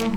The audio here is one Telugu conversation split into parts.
Hello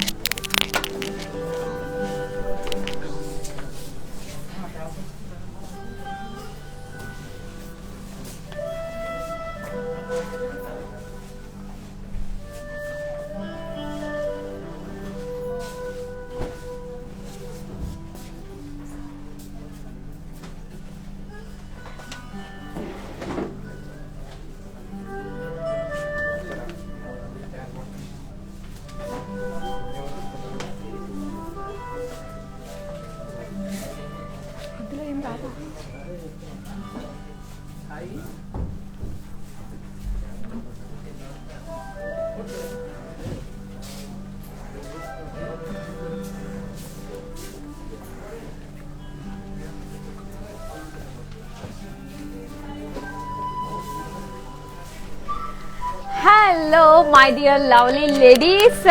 my dear lovely ladies,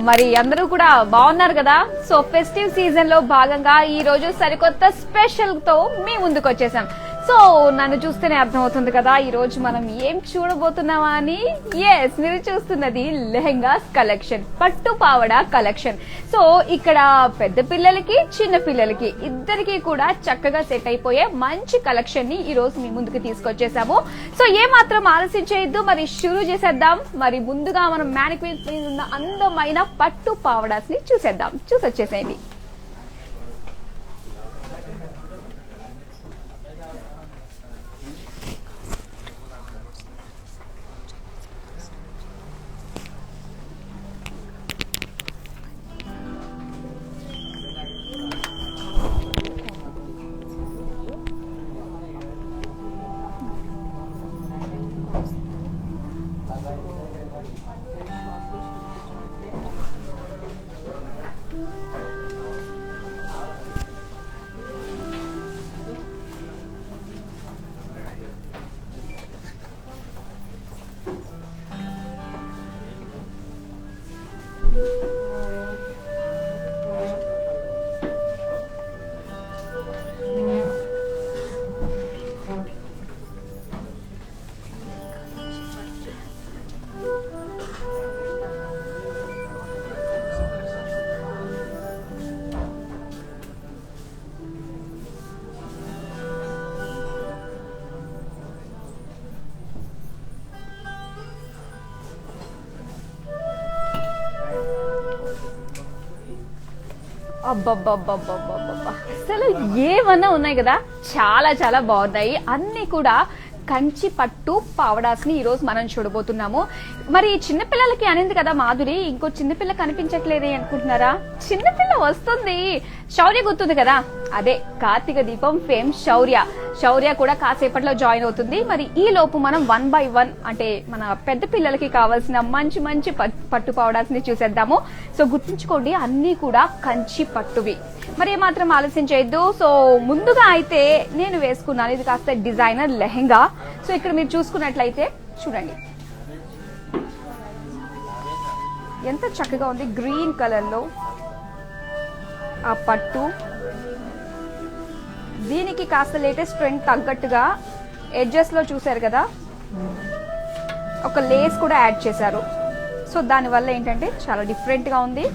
మరి అందరూ కూడా బాగున్నారు కదా. సో ఫెస్టివ్ సీజన్ లో భాగంగా ఈ రోజు సరికొత్త స్పెషల్ తో మీ ముందుకు వచ్చేసాం. సో నన్ను చూస్తేనే అర్థమవుతుంది కదా ఈ రోజు మనం ఏం చూడబోతున్నామా అని. ఎస్, మీరు చూస్తున్నది లెహెంగాస్ కలెక్షన్, పట్టు పావడా కలెక్షన్. సో ఇక్కడ పెద్ద పిల్లలకి చిన్న పిల్లలకి ఇద్దరికి కూడా చక్కగా సెట్ అయిపోయే మంచి కలెక్షన్ ని ఈ రోజు మీ ముందుకు తీసుకొచ్చేసాము. సో ఏ మాత్రం ఆలస్యం చేయొద్దు, మరి షురూ చేసేద్దాం. మరి ముందుగా మనం మ్యానిక్విన్ మీద ఉన్న అందమైన పట్టు పావడాస్ ని చూసేద్దాం. చూసొచ్చేసేయండి. అబ్బబ్బబ్బబ్బబ్బబ్బబ్బా, అసలు ఏమన్నా ఉన్నాయి కదా, చాలా చాలా బాగున్నాయి. అన్ని కూడా కంచి పట్టు పావడాస్ ని ఈ రోజు మనం చూడబోతున్నాము. మరి చిన్నపిల్లలకి అనింది కదా మాధురి, ఇంకో చిన్నపిల్ల కనిపించట్లేదే అనుకుంటున్నారా? చిన్నపిల్ల వస్తుంది. శౌర్య గుర్తుంది కదా, అదే కార్తీక దీపం ఫేమ్ శౌర్య కూడా కాసేపట్లో జాయిన్ అవుతుంది. మరి ఈ లోపు మనం 1 by 1 అంటే మన పెద్ద పిల్లలకి కావాల్సిన మంచి మంచి పట్టు పావడాస్ ని చూసేద్దాము. సో గుర్తుంచుకోండి, అన్ని కూడా కంచి పట్టువి. మరి ఏమాత్రం ఆలస్యం చేయొద్దు. సో ముందుగా అయితే నేను వేసుకున్నాను, ఇది కాస్త డిజైనర్ లెహెంగా. సో ఇక్కడ మీరు చూసుకున్నట్లయితే చూడండి ఎంత చక్కగా ఉంది. గ్రీన్ కలర్ లో ఆ పట్టు, దీనికి కాస్త లేటెస్ట్ ట్రెండ్ తగ్గట్టుగా ఎడ్జెస్ లో చూసారు కదా ఒక లేస్ కూడా యాడ్ చేశారు. సో దానివల్ల ఏంటంటే చాలా డిఫరెంట్ గా ఉంది.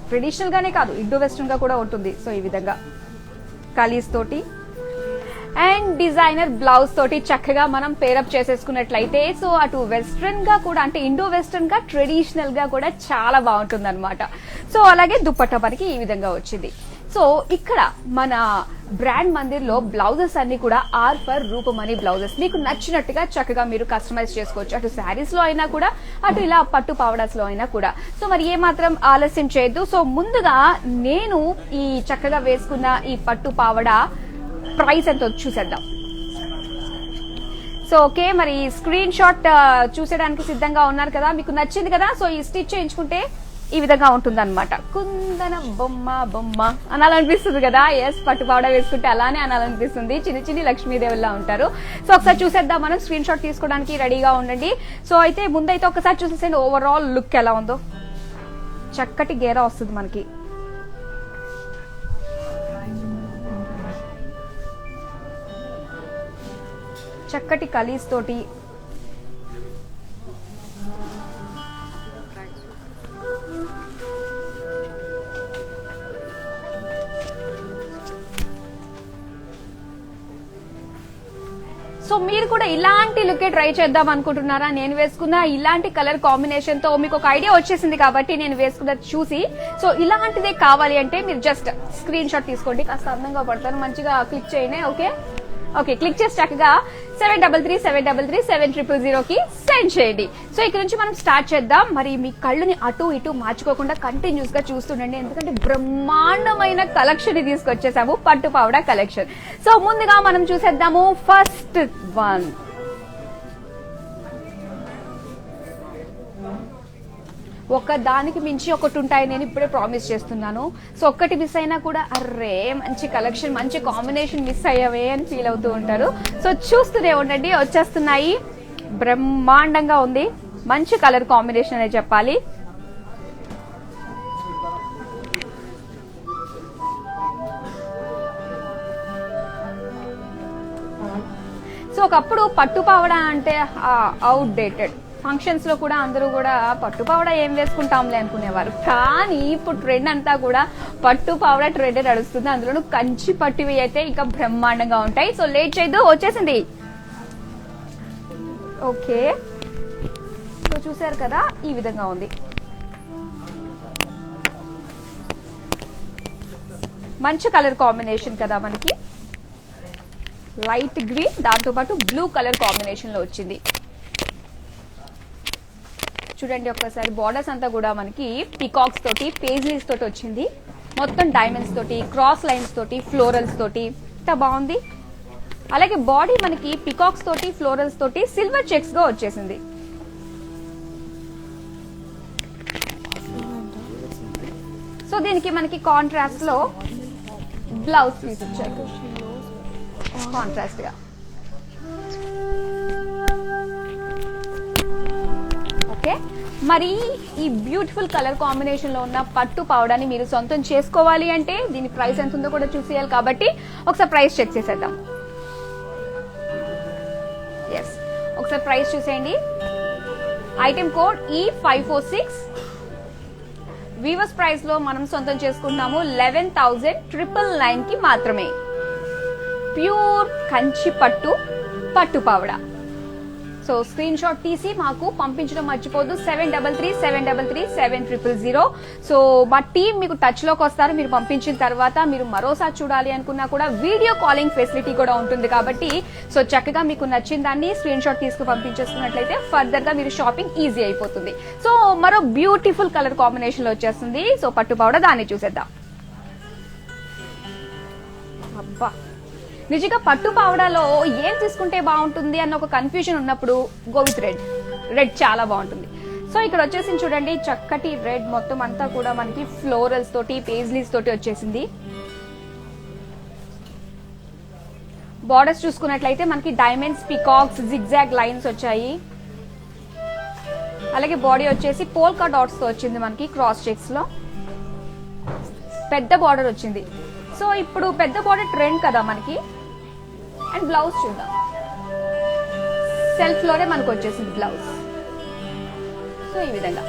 ట్రెడిషనల్ గానే కాదు, ఇండో వెస్టర్న్ గా కూడా ఉంటుంది. సో ఈ విధంగా కలీస్ తోటి అండ్ డిజైనర్ బ్లౌజ్ తోటి చక్కగా మనం పేరప్ చేసేసుకున్నట్లయితే సో అటు వెస్ట్రన్ గా కూడా అంటే ఇండో వెస్ట్రన్ గా ట్రెడిషనల్ గా కూడా చాలా బాగుంటుంది అనమాట. సో అలాగే దుప్పట్టా మనకి ఈ విధంగా వచ్చింది. సో ఇక్కడ మన బ్రాండ్ మందిర్ లో బ్లౌజెస్ అన్ని కూడా ఆర్ ఫర్ రూపమణి బ్లౌజెస్. మీకు నచ్చినట్టుగా చక్కగా మీరు కస్టమైజ్ చేసుకోవచ్చు, అటు శారీస్ లో అయినా కూడా అటు ఇలా పట్టు పావడాస్ లో అయినా కూడా. సో మరి ఏ మాత్రం ఆలస్యం చేయొద్దు. సో ముందుగా నేను ఈ చక్కగా వేసుకున్న ఈ పట్టు పావడా ప్రైస్ ఎంతో చూసేద్దాం. సో ఓకే, మరి స్క్రీన్ షాట్ చూసేయడానికి సిద్ధంగా ఉన్నారు కదా, మీకు నచ్చింది కదా. సో ఈ స్టిచ్ చేయించుకుంటే ఈ విధంగా ఉంటుంది అనమాట. కుందన బొమ్మ అనాలనిపిస్తుంది కదా. ఎస్, పట్టు పావడా వేసుకుంటే అలానే అనాలనిపిస్తుంది. చిన్ని లక్ష్మీదేవుల్లా ఉంటారు. సో ఒకసారి చూసేద్దాం, మనం స్క్రీన్ షాట్ తీసుకోవడానికి రెడీగా ఉండండి. సో అయితే ముందైతే ఒకసారి చూసేసండి ఓవరాల్ లుక్ ఎలా ఉందో. చక్కటి గేరా వస్తుంది మనకి. చక్కటి కలీస్ తోటి సో మీరు కూడా ఇలాంటి లుక్ ట్రై చేద్దాం అనుకుంటున్నారా? నేను వేసుకున్న ఇలాంటి కలర్ కాంబినేషన్ తో మీకు ఒక ఐడియా వచ్చేసింది కాబట్టి నేను వేసుకున్నది చూసి, సో ఇలాంటిదే కావాలి అంటే మీరు జస్ట్ స్క్రీన్ షాట్ తీసుకోండి. కాస్త అందంగా పడతారు, మంచిగా క్లిక్ చేయండి. ఓకే ఓకే, క్లిక్ చేసి చక్కగా 733700 కి సెండ్ చేయండి. సో ఇక్కడ నుంచి మనం స్టార్ట్ చేద్దాం. మరి మీ కళ్ళుని అటు ఇటు మార్చుకోకుండా కంటిన్యూస్ గా చూస్తుండండి, ఎందుకంటే బ్రహ్మాండమైన కలెక్షన్ తీసుకొచ్చేసాము, పట్టు పావడా కలెక్షన్. సో ముందుగా మనం చూసేద్దాము ఫస్ట్ వన్. ఒక దానికి మించి ఒకటి ఉంటాయి, నేను ఇప్పుడే ప్రామిస్ చేస్తున్నాను. సో ఒక్కటి మిస్ అయినా కూడా అర్రే మంచి కలెక్షన్, మంచి కాంబినేషన్ మిస్ అయ్యావే అని ఫీల్ అవుతూ ఉంటారు. సో చూస్తూనే ఉండండి, వచ్చేస్తున్నాయి. బ్రహ్మాండంగా ఉంది, మంచి కలర్ కాంబినేషన్ అనే చెప్పాలి. సో ఒకప్పుడు పట్టు పావడా అంటే అవుట్ డేటెడ్, ఫంక్షన్స్ లో కూడా అందరూ కూడా పట్టు పావడా ఏం వేసుకుంటాంలే అనుకునేవారు. కానీ ఇప్పుడు ట్రెండ్ అంతా కూడా పట్టు పావడా ట్రెండ్ నడుస్తుంది, అందులోనూ కంచి పట్టువి అయితే ఇంకా బ్రహ్మాండంగా ఉంటాయి. సో లేట్ చేయదు, వచ్చేసింది. ఓకే, సో చూసారు కదా, ఈ విధంగా ఉంది. మంచి కలర్ కాంబినేషన్ కదా మనకి, లైట్ గ్రీన్ దాంతో పాటు బ్లూ కలర్ కాంబినేషన్ లో వచ్చింది. చూడండి ఒక్కసారి, బార్డర్స్ అంతా కూడా మనకి పికాక్స్ తోటి, పేజ్లీస్ తోటి వచ్చింది. మొత్తం డైమండ్స్ తోటి, క్రాస్ లైన్స్ తోటి, ఫ్లోరల్స్ తోటి, ఇంత బాగుంది. అలాగే బాడీ మనకి పికాక్స్ తోటి, ఫ్లోరల్స్ తోటి, సిల్వర్ చెక్స్ గా వచ్చేసింది. సో దీనికి మనకి కాంట్రాస్ట్ లో బ్లౌజ్ పీస్ ఇచ్చారు, కాంట్రాస్ట్ గా. ఓకే, మరి ఈ బ్యూటిఫుల్ కలర్ కాంబినేషన్ లో ఉన్న పట్టు పావడాని మీరు సొంతం చేసుకోవాలి అంటే దీని ప్రైస్ ఎంత ఉందో కూడా చూసేయాలి, కాబట్టి ఒకసారి ప్రైస్ చెక్ చేసేద్దాం. ఎస్, ఒకసారి ప్రైస్ చూసేయండి. Item code E546. Weavers price లో మనం సొంతం చేసుకుంటున్నాము 11,999 కి మాత్రమే. ప్యూర్ కంచి పట్టు పట్టు పావడా. సో స్క్రీన్ షాట్ తీసి మాకు పంపించడం మర్చిపోద్దు. 7337337000. సో మా టీం మీకు టచ్ లోకి వస్తారు. మీరు పంపించిన తర్వాత మీరు మరోసారి చూడాలి అనుకున్నా కూడా వీడియో కాలింగ్ ఫెసిలిటీ కూడా ఉంటుంది, కాబట్టి సో చక్కగా మీకు నచ్చిన దాన్ని స్క్రీన్ షాట్ తీసుకు పంపించేసుకున్నట్లయితే ఫర్దర్ గా మీరు షాపింగ్ ఈజీ అయిపోతుంది. సో మరో బ్యూటిఫుల్ కలర్ కాంబినేషన్ లో వచ్చేస్తుంది. సో పట్టు పావడా, దాన్ని చూసేద్దాం. అబ్బా, నిజంగా పట్టు పావడాలో ఏం తీసుకుంటే బాగుంటుంది అన్న ఒక కన్ఫ్యూజన్ ఉన్నప్పుడు గో విత్ రెడ్. రెడ్ చాలా బాగుంటుంది. సో ఇక్కడ వచ్చేసి చూడండి, చక్కటి రెడ్ మొత్తం అంతా కూడా మనకి ఫ్లోరల్స్ తోటి, పేజ్లీస్ తోటి వచ్చేసింది. బార్డర్స్ చూసుకున్నట్లయితే మనకి డైమండ్స్, పికాక్స్, జిగ్జాగ్ లైన్స్ వచ్చాయి. అలాగే బాడీ వచ్చేసి పోల్కా డాట్స్ తో వచ్చింది మనకి, క్రాస్ చెక్స్ లో పెద్ద బార్డర్ వచ్చింది. సో ఇప్పుడు పెద్ద బార్డర్ ట్రెండ్ కదా మనకి. అండ్ బ్లౌజ్ చూద్దాం, సెల్ఫ్ లోనే మనకు వచ్చేసింది బ్లౌజ్. సో ఈ విధంగా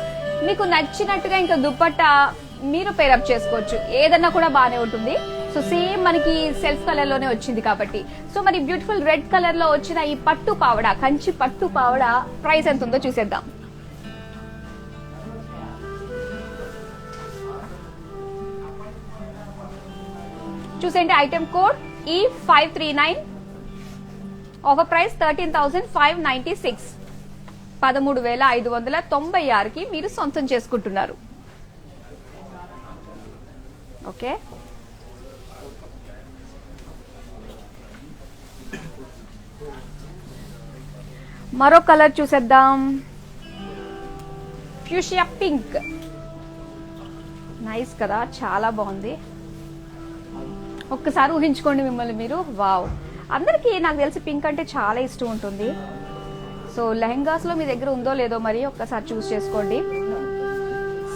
మీకు నచ్చినట్టుగా ఇంకా దుపట్టా మీరు పేరప్ చేసుకోవచ్చు, ఏదన్నా కూడా బాగానే ఉంటుంది. సో సేమ్ మనకి సెల్ఫ్ కలర్ లోనే వచ్చింది కాబట్టి. సో మరి బ్యూటిఫుల్ రెడ్ కలర్ లో వచ్చిన ఈ పట్టు పావడా, కంచి పట్టు పావడా ప్రైస్ ఎంత ఉందో చూసేద్దాం. చూసేయండి, item code E539. Offer price 13,596. 13,596 కి మీరు సొంతం చేసుకుంటున్నారు. ఓకే, మరో కలర్ చూసేద్దాం. Fuchsia pink. నైస్ కదా, చాలా బాగుంది. ఒక్కసారి ఊహించుకోండి మిమ్మల్ని మీరు, వావ్. అందరికీ నాకు తెలిసి పింక్ అంటే చాలా ఇష్టం ఉంటుంది. సో లెహంగాస్ లో మీ దగ్గర ఉందో లేదో మరి ఒక్కసారి చూస్ చేసుకోండి.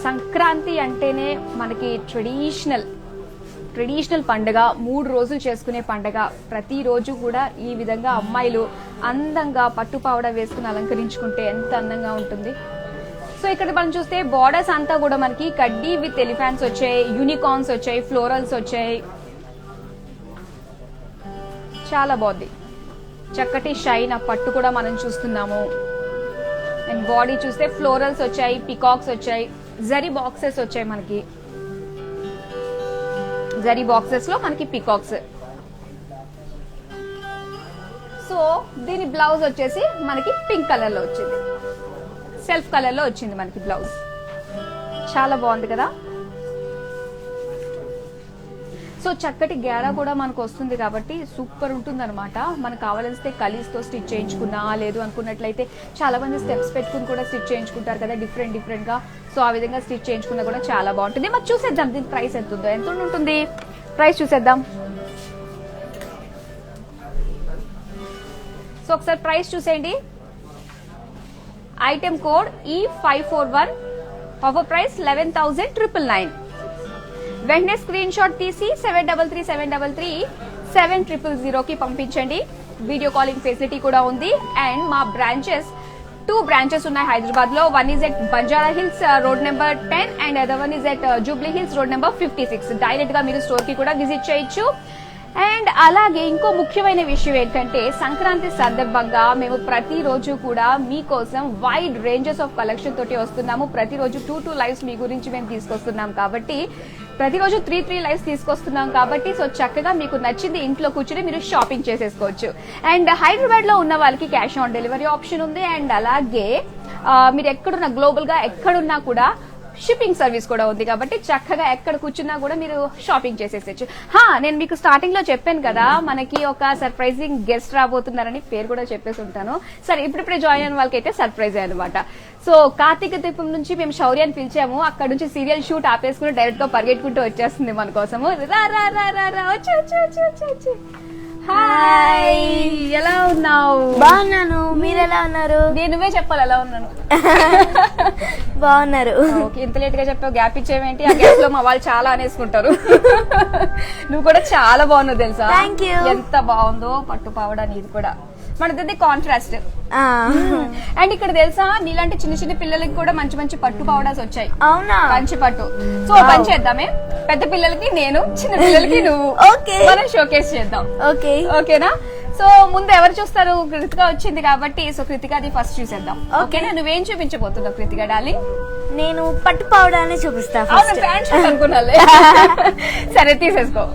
సంక్రాంతి అంటేనే మనకి ట్రెడిషనల్ పండుగ, 3 రోజులు చేసుకునే పండుగ. ప్రతిరోజు కూడా ఈ విధంగా అమ్మాయిలు అందంగా పట్టు పావడా వేసుకుని అలంకరించుకుంటే ఎంత అందంగా ఉంటుంది. సో ఇక్కడ మనం చూస్తే బార్డర్స్ అంతా కూడా మనకి కడ్డీ విత్ ఎలిఫాంట్స్ వచ్చాయి, యూనికార్న్స్ వచ్చాయి, ఫ్లోరల్స్ వచ్చాయి. చాలా బాగుంది. చక్కటి షైన్ ఆ పట్టు కూడా మనం చూస్తున్నాము. అండ్ బాడీ చూస్తే ఫ్లోరల్స్ వచ్చాయి, పికాక్స్ వచ్చాయి, జరీ బాక్సెస్ వచ్చాయి మనకి. జరీ బాక్సెస్ లో మనకి పికాక్స్. సో దీని బ్లౌజ్ వచ్చేసి మనకి పింక్ కలర్ లో వచ్చింది, సెల్ఫ్ కలర్ లో వచ్చింది మనకి బ్లౌజ్. చాలా బాగుంది కదా. సో చక్కటి గేరా కూడా మనకు వస్తుంది కాబట్టి సూపర్ ఉంటుంది అనమాట. మనకు కావాల్సితే కలీస్తో స్టిచ్ చేయించుకున్నా, లేదు అనుకున్నట్లయితే చాలా మంది స్టెప్స్ పెట్టుకుని కూడా స్టిచ్ చేయించుకుంటారు కదా డిఫరెంట్ గా. సో ఆ విధంగా స్టిచ్ చేయించుకున్నా కూడా చాలా బాగుంటుంది. మరి చూసేద్దాం దీని ప్రైస్ ఎంత ఉందో. ఎంత ఉంటుంది ప్రైస్ చూసేద్దాం. సో ఒకసారి ప్రైస్ చూసేయండి. Item code E541, offer price 11,999. వెంటనే స్క్రీన్ షాట్ తీసి 7337337000 కి పంపించండి. వీడియో కాలింగ్ ఫెసిలిటీ కూడా ఉంది. అండ్ మా బ్రాంచెస్ 2 బ్రాంచెస్ ఉన్నాయి హైదరాబాద్ లో. One is at Banjara hills road number 10 and other one is at Jubilee hills road number 56. Direct గా మీరు స్టోర్ కి కూడా విజిట్ చేయొచ్చు. అండ్ అలాగే ఇంకో ముఖ్యమైన విషయం ఏంటంటే సంక్రాంతి సందర్భంగా మేము ప్రతిరోజు కూడా మీకోసం వైడ్ రేంజెస్ ఆఫ్ కలెక్షన్ తోటి వస్తున్నాము. ప్రతిరోజు 2 లైవ్స్ మీ గురించి మేము తీసుకొస్తున్నాం కాబట్టి, ప్రతిరోజు 3 లైవ్స్ తీసుకొస్తున్నాం కాబట్టి సో చక్కగా మీకు నచ్చింది ఇంట్లో కూర్చుని మీరు షాపింగ్ చేసేసుకోవచ్చు. అండ్ హైదరాబాద్ లో ఉన్న వాళ్ళకి క్యాష్ ఆన్ డెలివరీ ఆప్షన్ ఉంది. అండ్ అలాగే మీరు ఎక్కడున్నా గ్లోబల్ గా ఎక్కడున్నా కూడా షిప్పింగ్ సర్వీస్ కూడా ఉంది కాబట్టి చక్కగా ఎక్కడ కూర్చున్నా కూడా మీరు షాపింగ్ చేసేసచ్చు. నేను మీకు స్టార్టింగ్ లో చెప్పాను కదా మనకి ఒక సర్ప్రైజింగ్ గెస్ట్ రాబోతున్నారని, పేరు కూడా చెప్పేసి ఉంటాను. సరే ఇప్పుడిప్పుడే జాయిన్ అయిన వాళ్ళకైతే సర్ప్రైజ్ అనమాట. సో కార్తీక దీపం నుంచి మేము శౌర్యాన్ని పిలిచాము. అక్కడ నుంచి సీరియల్ షూట్ ఆపేసుకుని డైరెక్ట్ గా పరిగెట్టుకుంటూ వచ్చేస్తుంది మన కోసము. రా రా రా రా రా వచ్చి. హాయ్, ఎలా ఉన్నావు? బాగున్నాను. మీరు ఎలా ఉన్నారు? నువ్వే చెప్పాలి ఎలా ఉన్నాను. బాగున్నారు. ఓకే, ఇంత లేట్ గా చెప్పావు, గ్యాప్ ఇచ్చేవేంటి? ఆ గ్యాప్ లో మా వాళ్ళు చాలా అనేసుకుంటారు. నువ్వు కూడా చాలా బాగున్నావు తెలుసా. Thank you. ఎంత బాగుందో పట్టు పావడా నీది కూడా. మనది కాంట్రాస్ట్. అండ్ ఇక్కడ తెలుసా నీలాంటి చిన్న చిన్న పిల్లలకి కూడా మంచి మంచి పట్టు పావడాస్ వచ్చాయి. అవునా? మంచి పట్టు. సో పని చేద్దామే, పెద్ద పిల్లలకి నేను, చిన్న పిల్లలకి నువ్వు. ఓకే, మనం షోకేస్ చేద్దాం. ఓకే ఓకేనా? సో ముందు ఎవరు చూస్తారు? కృతిక వచ్చింది కాబట్టి సో కృతికది ఫస్ట్ చూసేద్దాం. ఓకేనా? నువ్వేం చూపించబోతున్నావు కృతిక డార్లింగ్? నేను పట్టు పావడాన్ని చూపిస్తా. ప్యాంట్ షర్ట్ అనుకున్నాలే. సరే తీసేసుకో.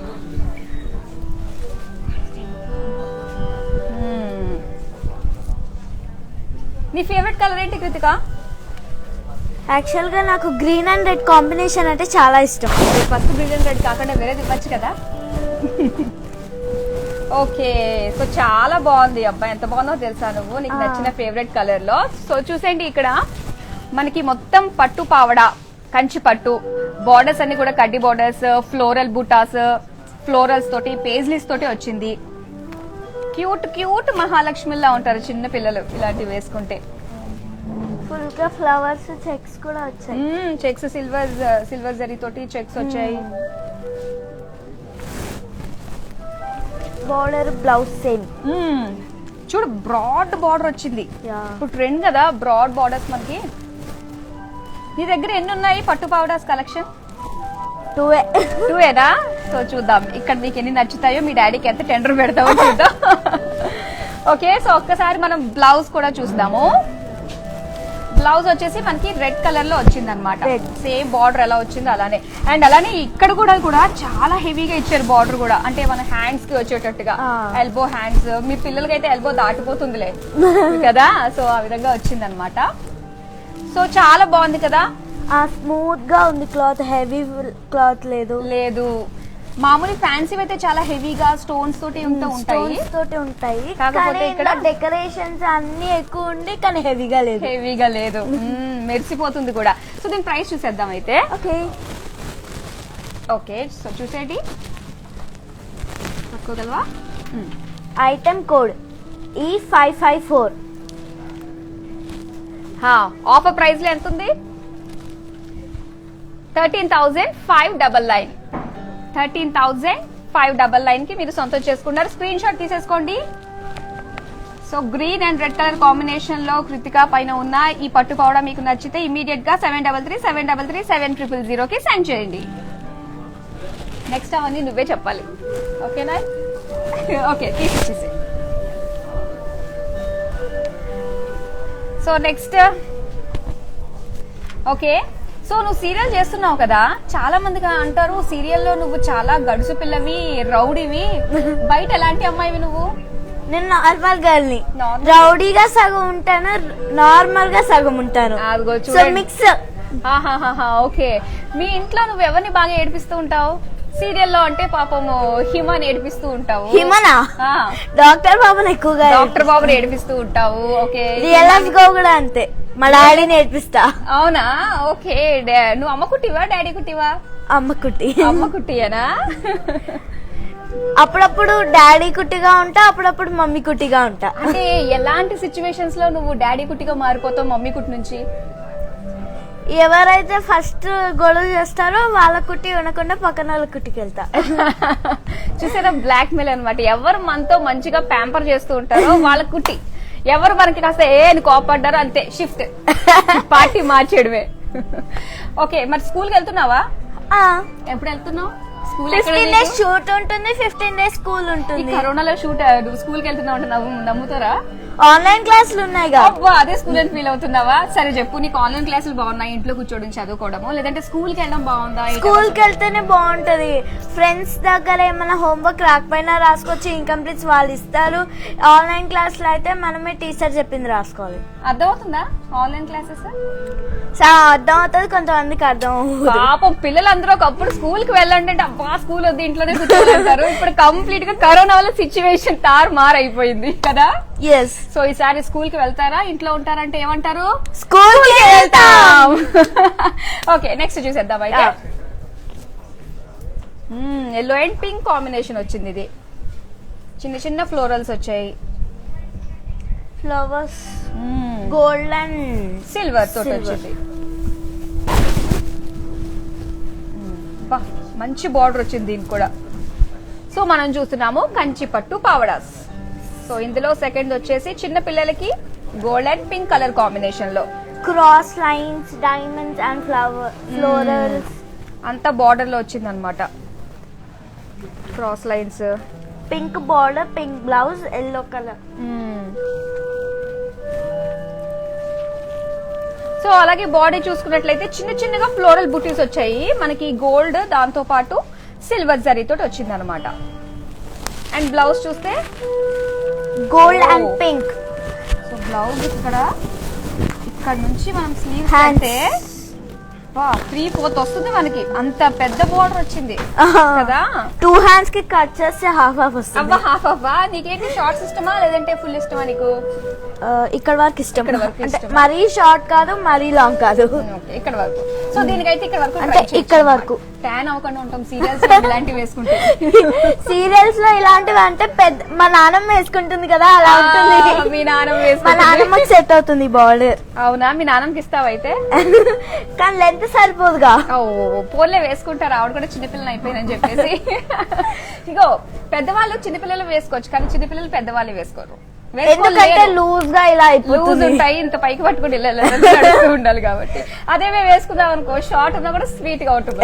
నీ ఫేవరెట్ కలర్ ఏంటి కృతిక? యాక్చువల్ గా నాకు గ్రీన్ అండ్ రెడ్ కాంబినేషన్ అంటే చాలా ఇష్టం. ఫస్ట్ గ్రీన్ అండ్ రెడ్ కాకుండా వేరేది ఇవ్వచ్చు కదా. ఓకే, సో చాలా బాగుంది. అబ్బాయి ఎంత బాగుందో తెలుసా నువ్వు, నీకు నచ్చిన ఫేవరెట్ కలర్ లో. సో చూసేయండి ఇక్కడ మనకి మొత్తం పట్టు పావడా, కంచి పట్టు, బార్డర్స్ అన్ని కూడా కడ్డీ బార్డర్స్, ఫ్లోరల్ బూటాస్, ఫ్లోరల్స్ తోటి, పేజ్లీస్ తోటి వచ్చింది. క్యూట్ క్యూట్ మహాలక్ష్మిలా ఉంటారు చిన్న పిల్లలు ఇలాంటివి వేసుకుంటే. ఫుల్ గా ఫ్లవర్స్, చెక్స్ కూడా వచ్చాయి. చెక్స్ సిల్వర్ జరీ తోటి చెక్స్ వచ్చాయి. Border blouse same. చూడు బ్రాడ్ బార్డర్ వచ్చింది. ఇప్పుడు ట్రెండ్ కదా బ్రాడ్ బార్డర్స్ మనకి. నీ దగ్గర ఎన్ని ఉన్నాయి పట్టు పావడాస్ కలెక్షన్? 2ఏనా? సో చూద్దాం ఇక్కడ నీకు ఎన్ని నచ్చుతాయో, మీ డాడీకి ఎంత టెండర్ పెడతామో చూద్దాం. ఓకే, సో ఒక్కసారి మనం బ్లౌజ్ కూడా చూద్దాము. బ్లౌజ్ వచ్చేసి మనకి రెడ్ కలర్ లో వచ్చింది అనమాట. సేమ్ బార్డర్ ఎలా వచ్చిందో అలానే. అండ్ అలానే ఇక్కడ కూడా చాలా హెవీగా ఇచ్చారు బార్డర్ కూడా, అంటే మన హ్యాండ్స్ కి వచ్చేటట్టుగా. ఎల్బో హ్యాండ్స్, మీ పిల్లలకి అయితే ఎల్బో దాటిపోతుందిలే కదా. సో ఆ విధంగా వచ్చింది అనమాట. సో చాలా బాగుంది కదా. స్మూత్ గా ఉంది క్లాత్, హెవీ క్లాత్ లేదు. మామూలు ఫ్యాన్సీ అయితే చాలా హెవీగా స్టోన్స్ తోటి ఉంటాయి. కాకపోతే ఇక్కడ డెకరేషన్స్ అన్ని ఎక్కువ ఉండి కానీ హెవీగా లేదు. మెరిసిపోతుంది కూడా. సో దీని ప్రైస్ చూసేద్దాం అయితే. ఓకే సో చూసేది పట్టుకోగలవా? Item code E554. Offer price లో ఎంత ఉంది? 13,599. 13,599 కి మీరు సొంతం చేసుకున్నారు. స్క్రీన్ షాట్ తీసేసుకోండి. So green and red colour combination లో కృతిక పైన ఉన్న ఈ పట్టు పౌడర్ మీకు నచ్చితే ఇమీడియట్ గా 7337337000 కి సెండ్ చేయండి. నెక్స్ట్ అవన్నీ నువ్వే చెప్పాలి. ఓకేనా? ఓకే తీసేసి సో నెక్స్ట్ ఓకే, సో నువ్వు సీరియల్ చేస్తున్నావు కదా, చాలా మందిగా అంటారు సీరియల్లో నువ్వు చాలా గడుసు పిల్లవి, రౌడీవి. బయట ఎలాంటి అమ్మాయివి నువ్వు? నేను నార్మల్ గర్ల్ ని. రౌడీగా సగం ఉంటాను, నార్మల్ గా సగం ఉంటాను. So mix. ఓకే, మీ ఇంట్లో నువ్వు ఎవరిని బాగా ఏడిపిస్తూ ఉంటావు? సీరియల్లో అంటే పాపము హిమని ఏడిపిస్తూ ఉంటావు. హిమనా? డాక్టర్ బాబుని ఎక్కువగా. డాక్టర్ బాబుని ఏడిపిస్తూ ఉంటావు. ఓకే, రియల్ లైఫ్ గా కూడా అంతే, మా డాడీ నేర్పిస్తా. అవునా? ఓకే, నువ్వు అమ్మ కుట్టివా డాడీ కుట్టివా? అమ్మ కుట్టి. అమ్మ కుట్టియేనా? అప్పుడప్పుడు డాడీ కుట్టిగా ఉంటా, అప్పుడప్పుడు మమ్మీ కుట్టిగా ఉంటా. అంటే ఎలాంటి సిచ్యువేషన్స్ లో నువ్వు డాడీ కుట్టిగా మారిపోతావు మమ్మీ కుట్టి నుంచి? ఎవరైతే ఫస్ట్ గొడవ చేస్తారో వాళ్ళ కుట్టి వినకుండా పక్కన వాళ్ళ కుట్టికి వెళ్తా. చూసారా, బ్లాక్ మెయిల్ అనమాట. ఎవరు మనతో మంచిగా ప్యాంపర్ చేస్తూ ఉంటారో వాళ్ళ కుట్టి, ఎవరు మనకి కాస్త కోపడ్డారో అంతే షిఫ్ట్, పార్టీ మార్చేయడమే. ఓకే, మరి స్కూల్కి వెళ్తున్నావా? ఎప్పుడు వెళ్తున్నావు? 15 days షూట్ ఉంటుంది, 15 days స్కూల్ ఉంటుంది. కరోనాలో షూట్ స్కూల్కి వెళ్తున్నావు నమ్ముతారా? ఆన్లైన్ క్లాసులు ఉన్నాయి. అదే స్కూల్ అని ఫీల్ అవుతున్నావా? సరే చెప్పు, నీకు ఆన్లైన్ క్లాసులు బాగున్నాయి ఇంట్లో కూర్చోడం చదువుకోవడము, లేదంటే స్కూల్ కి వెళ్ళడం బాగుందా? స్కూల్ కి వెళ్తేనే బాగుంటది. ఫ్రెండ్స్ దగ్గర ఏమైనా హోంవర్క్ రాకపోయినా రాసుకోవచ్చు, ఇన్కంప్లీట్స్ వాళ్ళు ఇస్తారు. ఆన్లైన్ క్లాసులు అయితే మనమే టీచర్ చెప్పింది రాసుకోవాలి. అర్థమవుతుందా ఆన్లైన్ క్లాసెస్? అర్థం అవుతుంది, కొంతమందికి అర్థం. పాపం పిల్లలందరూ ఒకప్పుడు స్కూల్ కి వెళ్ళండి అంటే అబ్బా స్కూల్ వద్దు ఇంట్లోనే కూర్చోంటారు. ఇప్పుడు కంప్లీట్ గా కరోనా వల్ల సిచ్యువేషన్ తారుమారు అయిపోయింది కదా. ఎస్. సో ఈసారి స్కూల్ కి వెళ్తారా, ఇంట్లో ఉంటారంటే ఏమంటారు? స్కూల్ కి వెళ్తాం. ఓకే, నెక్స్ట్ చూసేద్దాం అయితే. ఎల్లో అండ్ పింక్ కాంబినేషన్ వచ్చింది. ఇది చిన్న చిన్న ఫ్లోరల్స్ వచ్చాయి. ఫ్లవర్స్ గోల్డ్ అండ్ సిల్వర్ తోటి వచ్చింది. మంచి బార్డర్ వచ్చింది దీనికి కూడా. సో మనం చూస్తున్నాము కంచి పట్టు పావడాస్. సో ఇందులో సెకండ్ వచ్చేసి చిన్న పిల్లలకి gold and pink colour combination లో cross lines, diamonds and florals అంతా బార్డర్ లో వచ్చింది అనమాట. Cross lines, pink border, pink blouse, yellow colour. So అలాగే బాడీ చూసుకున్నట్లయితే చిన్న చిన్నగా ఫ్లోరల్ బుటీస్ వచ్చాయి మనకి. గోల్డ్ దాంతో పాటు సిల్వర్ జరీ తోటి వచ్చింది అనమాట. అండ్ బ్లౌజ్ చూస్తే gold and pink. So blouse ఇక్కడ నుంచి మనం స్లీవ్స్ అంటే 3/4 వస్తుంది మనకి, అంత పెద్ద బోర్డర్ వచ్చింది కదా. 2 hands కి కట్ చేస్తే హాఫ్ వస్తుంది. అబ్బా హాఫ్ అవ్వా. నీకేంటి షార్ట్స్ ఇష్టమా లేదంటే ఫుల్ ఇష్టమా నీకు? ఇక్కడ వరకు ఇష్టం. మరీ షార్ట్ కాదు, మరీ లాంగ్ కాదు, ఇక్కడ వరకు. సో దీనికైతే ఇక్కడ వరకు అంటే ఇక్కడ వరకు ట్యాన్ అవ్వకుండా ఉంటాం సీరియల్స్ ఇలాంటివి వేసుకుంటే. సీరియల్స్ లో ఇలాంటివి అంటే పెద్ద మా నాన్నమ్మ వేసుకుంటుంది కదా, అలా ఉంటుంది. మీ నాన్నమ్మ మా నాన్నమ్మకి సెట్ అవుతుంది బార్డర్. అవునా, మీ నాన్నమ్మకి ఇస్తావైతే? కానీ లెంత్ సరిపోదుగా. పోన్లే వేసుకుంటారు, ఆవిడ కూడా చిన్నపిల్లలు అయిపోయిందని చెప్పేసి. ఇగో పెద్దవాళ్ళు చిన్నపిల్లలు వేసుకోవచ్చు, కానీ చిన్నపిల్లలు పెద్దవాళ్ళు వేసుకోరు. ఎందుకంటే లూజ్ గా ఇలా లూజ్ ఉంటాయి, ఇంత పైకి పట్టుకుని ఉండాలి కాబట్టి. అదే మేము వేసుకుందాం అనుకో, షార్ట్ ఉన్నా కూడా స్వీట్ గా ఉంటుంది.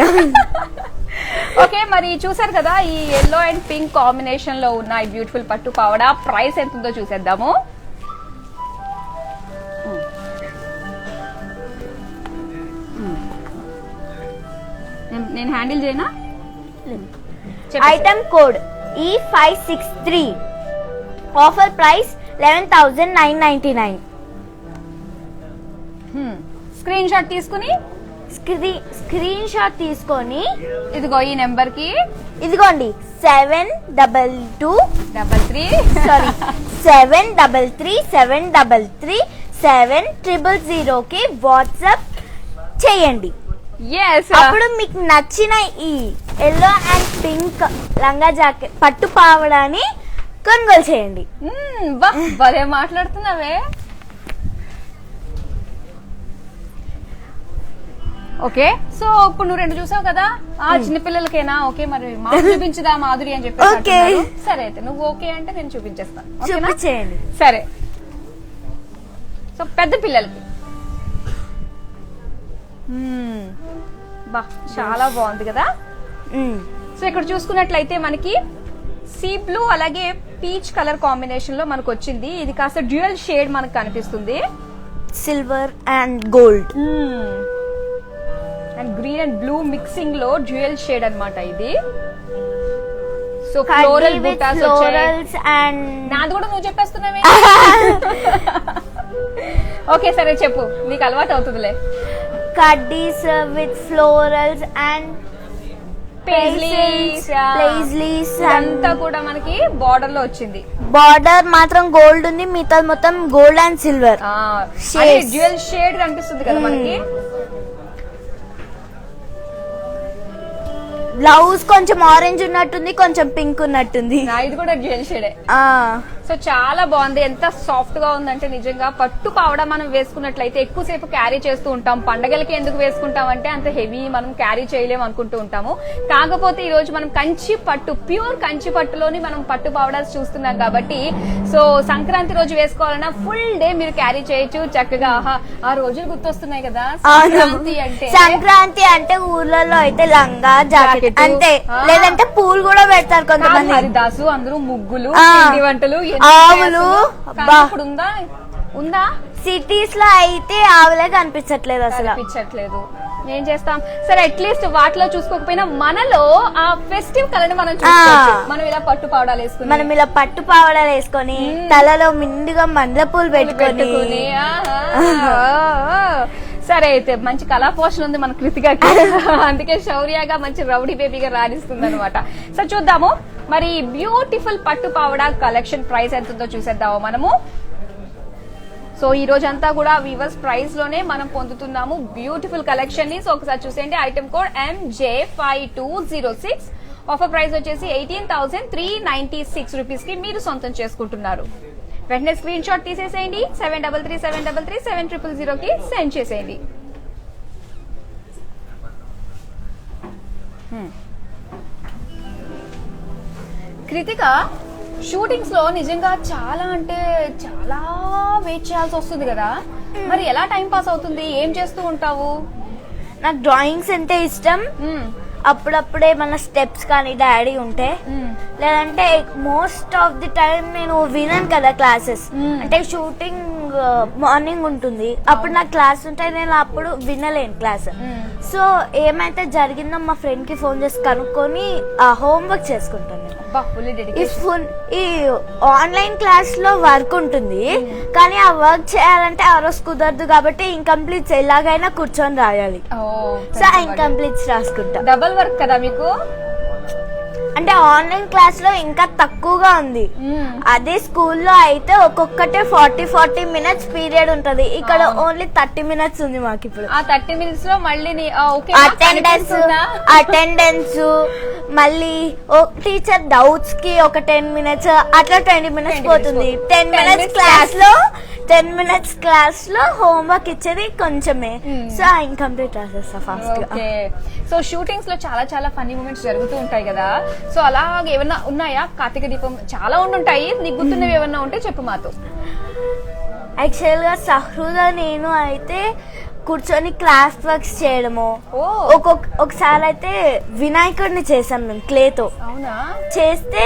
ఓకే, మరి చూసారు కదా ఈ ఎల్లో అండ్ పింక్ కాంబినేషన్ లో ఉన్న ఈ బ్యూటిఫుల్ పట్టు పావడా. ప్రైస్ ఎంత ఉందో చూసేద్దాము. నేను హ్యాండిల్ చేయనా? Item code E563. Offer price 11,999. Screen shot తీసుకుని ఇదిగో ఈ నెంబర్ కి ఇదిగోండి 733 కి వాట్సాప్ చేయండి. అప్పుడు మీకు నచ్చిన ఈ ఎల్లో అండ్ పింక్ లంగా జాకెట్ పట్టు పావడాని కొనుగోలు చేయండి. భలే మాట్లాడుతున్నావే. ఓకే, సో ఇప్పుడు నువ్వు 2 చూసావు కదా, ఆ చిన్నపిల్లలకేనా? ఓకే, మరి మాకు చూపించదా మాధురి అని చెప్పి. సరే అయితే నువ్వు ఓకే అంటే నేను చూపించేస్తాను. చూపించేయండి. సరే, సో పెద్ద పిల్లలకి చాలా బాగుంది కదా. సో ఇక్కడ చూసుకున్నట్లయితే మనకి సీ బ్లూ అలాగే పీచ్ కలర్ కాంబినేషన్ లో మనకు వచ్చింది. ఇది కాస్త డ్యూయల్ షేడ్ మనకు కనిపిస్తుంది. Silver and gold. And green and blue mixing లో డ్యూయల్ షేడ్ అన్నమాట ఇది. సో ఫ్లోరల్ బుటాస్ ఫ్లోరల్స్ అండ్ నాది కూడా నువ్వు చెప్పేస్తున్నావే. ఓకే సరే చెప్పు, నీకు అలవాటు అవుతుందిలే. కడ్డీస్ విత్ ఫ్లోరల్స్ అండ్ పేజ్లీస్ అంతా కూడా మనకి బార్డర్ లో వచ్చింది. బార్డర్ మాత్రం గోల్డ్ ఉంది, మిగతా మొత్తం gold and silver dual shade కనిపిస్తుంది కదా మనకి. బ్లౌజ్ కొంచెం ఆరెంజ్ ఉన్నట్టుంది, కొంచెం పింక్ ఉన్నట్టుంది. ఇది కూడా డ్యూయల్ షేడే. సో చాలా బాగుంది. ఎంత సాఫ్ట్ గా ఉందంటే నిజంగా పట్టు పావడా మనం వేసుకున్నట్లయితే ఎక్కువసేపు క్యారీ చేస్తూ ఉంటాం. పండగలకి ఎందుకు వేసుకుంటాం అంటే అంత హెవీ మనం క్యారీ చేయలేము అనుకుంటూ ఉంటాము. కాకపోతే ఈ రోజు మనం కంచి పట్టు, ప్యూర్ కంచి పట్టులోని మనం పట్టు పావడాస్ చూస్తున్నాం కాబట్టి సో సంక్రాంతి రోజు వేసుకోవాలన్నా ఫుల్ డే మీరు క్యారీ చేయొచ్చు చక్కగా. ఆ రోజులు గుర్తొస్తున్నాయి కదా సంక్రాంతి అంటే ఊర్లలో అయితే లంగా జాకెట్ అంతే, లేదంటే పూలు కూడా పెడతారు కొంతమంది. హరిదాసు అందరూ ముగ్గులు, పిండి వంటలు, ఆవులు. ఉందా సిటీస్ లో అయితే ఆవులే కనిపించట్లేదు, అసలు కనిపించట్లేదు. ఏం చేస్తాం సరే, అట్లీస్ట్ వాటిలో చూసుకోకపోయినా మనలో ఆ ఫెస్టివ్ కలర్ మనం చూసుకోవచ్చు. మనం ఇలా పట్టు పావడాలు వేసుకుని, మనం ఇలా పట్టు పావడాలు వేసుకొని తలలో మిండుగా మండల పూలు పెట్టుకొని. సరే అయితే మంచి కళా పోషణ ఉంది మన కృతికకి. అందుకే శౌర్యగా మంచి రౌడీ బేబీగా రాణిస్తుంది అనమాట. సో చూద్దాము మరి బ్యూటిఫుల్ పట్టు పావడా కలెక్షన్ ప్రైస్ ఎంత ఉందో చూసేద్దాము మనము. సో ఈ రోజంతా కూడా వీవర్స్ ప్రైస్ లోనే మనం పొందుతున్నాము బ్యూటిఫుల్ కలెక్షన్ ని. సో ఒకసారి చూసేయండి. Item code MJ5206. Offer price వచ్చేసి 18,396 రూపీస్ కి మీరు సొంతం చేసుకుంటున్నారు. వెంటనే స్క్రీన్ షాట్ తీసేసేయండి. 7337337000 కి సెండ్ చేసేయండి. కృతిక, షూటింగ్స్ లో నిజంగా చాలా అంటే చాలా వెయిట్ చేయాల్సి వస్తుంది కదా, మరి ఎలా టైం పాస్ అవుతుంది? ఏం చేస్తూ ఉంటావు? నాకు డ్రాయింగ్స్ అంటే ఇష్టం. అప్పుడప్పుడే మన స్టెప్స్ కానీ డాడీ ఉంటే, లేదంటే మోస్ట్ ఆఫ్ ది టైం నేను వినను కదా క్లాసెస్. అంటే షూటింగ్ మార్నింగ్ ఉంటుంది, అప్పుడు నాకు క్లాస్ ఉంటే నేను అప్పుడు వినలేను క్లాస్. సో ఏమైతే జరిగిందో మా ఫ్రెండ్ కి ఫోన్ చేసి కనుక్కొని ఆ హోంవర్క్ చేసుకుంటాను. ఈ ఆన్లైన్ క్లాస్ లో వర్క్ ఉంటుంది, కానీ ఆ వర్క్ చేయాలంటే ఆ రోజు కుదరదు కాబట్టి ఇన్కంప్లీట్స్ ఎలాగైనా కూర్చొని రాయాలి. సో ఆ ఇన్కంప్లీట్స్ రాసుకుంటా. డబుల్ వర్క్ కదా మీకు. అంటే ఆన్లైన్ క్లాస్ లో ఇంకా తక్కువగా ఉంది. అదే స్కూల్లో అయితే ఒక్కొక్కటే 40 మినిట్స్ పీరియడ్ ఉంటది. ఇక్కడ ఓన్లీ 30 మినిట్స్ ఉంది మాకు ఇప్పుడు. ఆ 30 మినిట్స్ లో మళ్ళీ అటెండెన్స్ మళ్ళీ టీచర్ డౌట్స్ కి ఒక 10 మినిట్స్, అట్లా 20 మినిట్స్ పోతుంది. 10 మినిట్స్ క్లాస్ లో హోంవర్క్ ఇచ్చేది కొంచెమే. సో ఆ ఇన్కంప్లీట్ రాసేస్తా ఫాస్ట్ గా. సో షూటింగ్స్ లో చాలా చాలా ఫన్నీ మూమెంట్స్ జరుగుతూ ఉంటాయి కదా, సో అలా ఏమన్నా ఉన్నాయా? కార్తీక దీపం చాలా ఉండుంటాయి, నీకు గుర్తున్నవి ఏమన్నా ఉంటే చెప్పు మాతో. యాక్చువల్ గా సహృద నేను అయితే కూర్చొని క్రాఫ్ట్ వర్క్స్ చేయడము, ఒకసారి అయితే వినాయకుడిని చేసాం మేము క్లేతో. అవునా? చేస్తే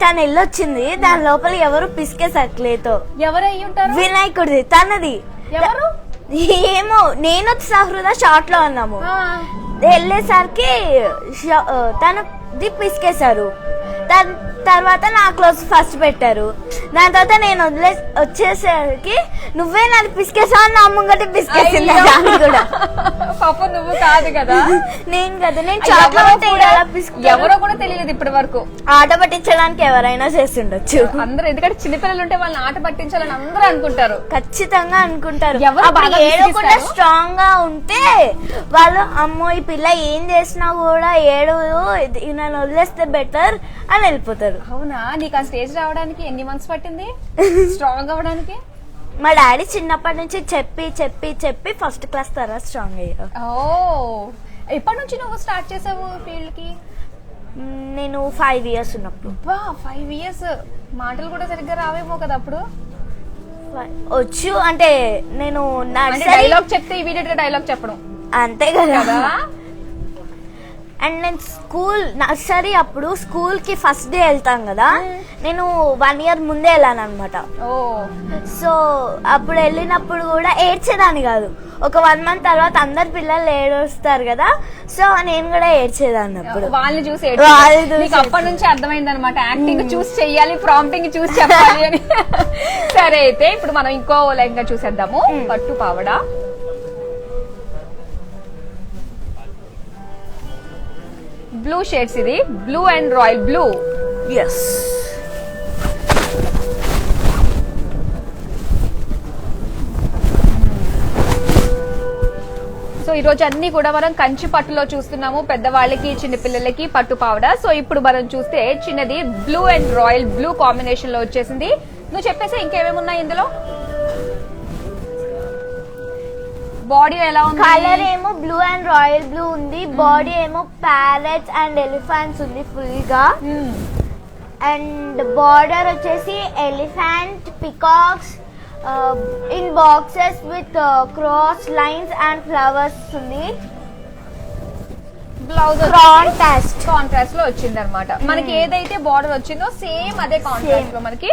తను వెళ్ళొచ్చింది, దాని లోపల ఎవరు పిసికేసారు క్లేతో. ఎవరు అయ్యి ఉంటారు? వినాయకుడిది, తనది. ఎవరు ఏమో, నేను సహృద షార్ట్ లో ఉన్నాము. వెళ్ళేసరికి తనది పిసికేశారు. తర్వాత నా క్లోజ్ ఫస్ట్ పెట్టారు. దాని తర్వాత నేను వచ్చేసరికి నువ్వే నాది పిసికేసావు, నా ముంగటి పిసికేసింది. కూడా పాప నువ్వు కాదు కదా, నేను కదా. నేను ఎవరో కూడా తెలియదు ఇప్పటి వరకు. ఆట పట్టించడానికి ఎవరైనా చేస్తుండొచ్చు అందరూ, ఎందుకంటే చిన్నపిల్లలు ఉంటే వాళ్ళని ఆట పట్టించాలని అందరూ అనుకుంటారు. ఖచ్చితంగా అనుకుంటారు. ఏడవకుండా స్ట్రాంగ్ గా ఉంటే వాళ్ళు అమ్మో ఈ పిల్ల ఏం చేసినా కూడా ఏడవదు, నన్ను వదిలేస్తే బెటర్ అని వెళ్ళిపోతారు. అవునా? నీకు ఆ స్టేజ్ రావడానికి ఎన్ని మంత్స్ పట్టింది స్ట్రాంగ్ అవ్వడానికి? మా డాడీ చిన్నప్పటి నుంచి చెప్పి చెప్పి చెప్పి ఫస్ట్ క్లాస్ తర్వాత స్ట్రాంగ్ అయ్యారు. ఓ, ఎప్పటి నుంచి నువ్వు స్టార్ట్ చేసావు ఫీల్డ్ కి? నేను 5 years ఉన్నప్పుడు. 5 years. మాటలు కూడా సరిగ్గా రావేమో కదా అప్పుడు? వచ్చు అంటే నేను డైలాగ్ చెప్తే ఇమీడియట్ గా డైలాగ్ చెప్పడం అంతే కదా. అండ్ నేను స్కూల్ నర్సరీ అప్పుడు స్కూల్ కి ఫస్ట్ డే వెళ్తాం కదా, నేను 1 year ముందే వెళ్ళాను అనమాట. సో అప్పుడు వెళ్ళినప్పుడు కూడా ఏడ్చేదాన్ని కాదు. ఒక 1 month తర్వాత అందరు పిల్లలు ఏడుస్తారు కదా, సో నేను కూడా ఏడ్చేదాన్ని. అప్పుడు వాళ్ళని చూసి అప్పటి నుంచి అర్థమైంది అనమాట, యాక్టింగ్ చూసి చెయ్యాలి, ప్రాంప్టింగ్ చూసి చెప్పాలి అని. సరే అయితే ఇప్పుడు మనం ఇంకో లెహంగా చూసేద్దాము. పట్టు పావడ, బ్లూ షేడ్స్, ఇది blue and royal blue. Yes. So ఈ రోజు అన్ని కూడా మనం కంచి పట్టులో చూస్తున్నాము, పెద్దవాళ్ళకి చిన్న పిల్లలకి పట్టు పావడ. సో ఇప్పుడు మనం చూస్తే చిన్నది blue and royal blue combination లో వచ్చేసింది. నువ్వు చెప్పేసి ఇంకేమేమి ఉన్నాయి ఇందులో? బాడీ ఎలా ఉంది? కలర్ ఏమో బ్లూ అండ్ రాయల్ బ్లూ ఉంది, బాడీ ఏమో ప్యారెట్స్ అండ్ ఎలిఫెంట్స్ ఉంది ఫుల్ గా. అండ్ బార్డర్ వచ్చేసి elephant, peacocks in boxes with cross lines and flowers ఉంది. బ్లౌజ్ కాంట్రాస్ట్ లో వచ్చింది అనమాట. మనకి ఏదైతే బార్డర్ వచ్చిందో సేమ్ అదే కాంట్రాస్ట్ లో మనకి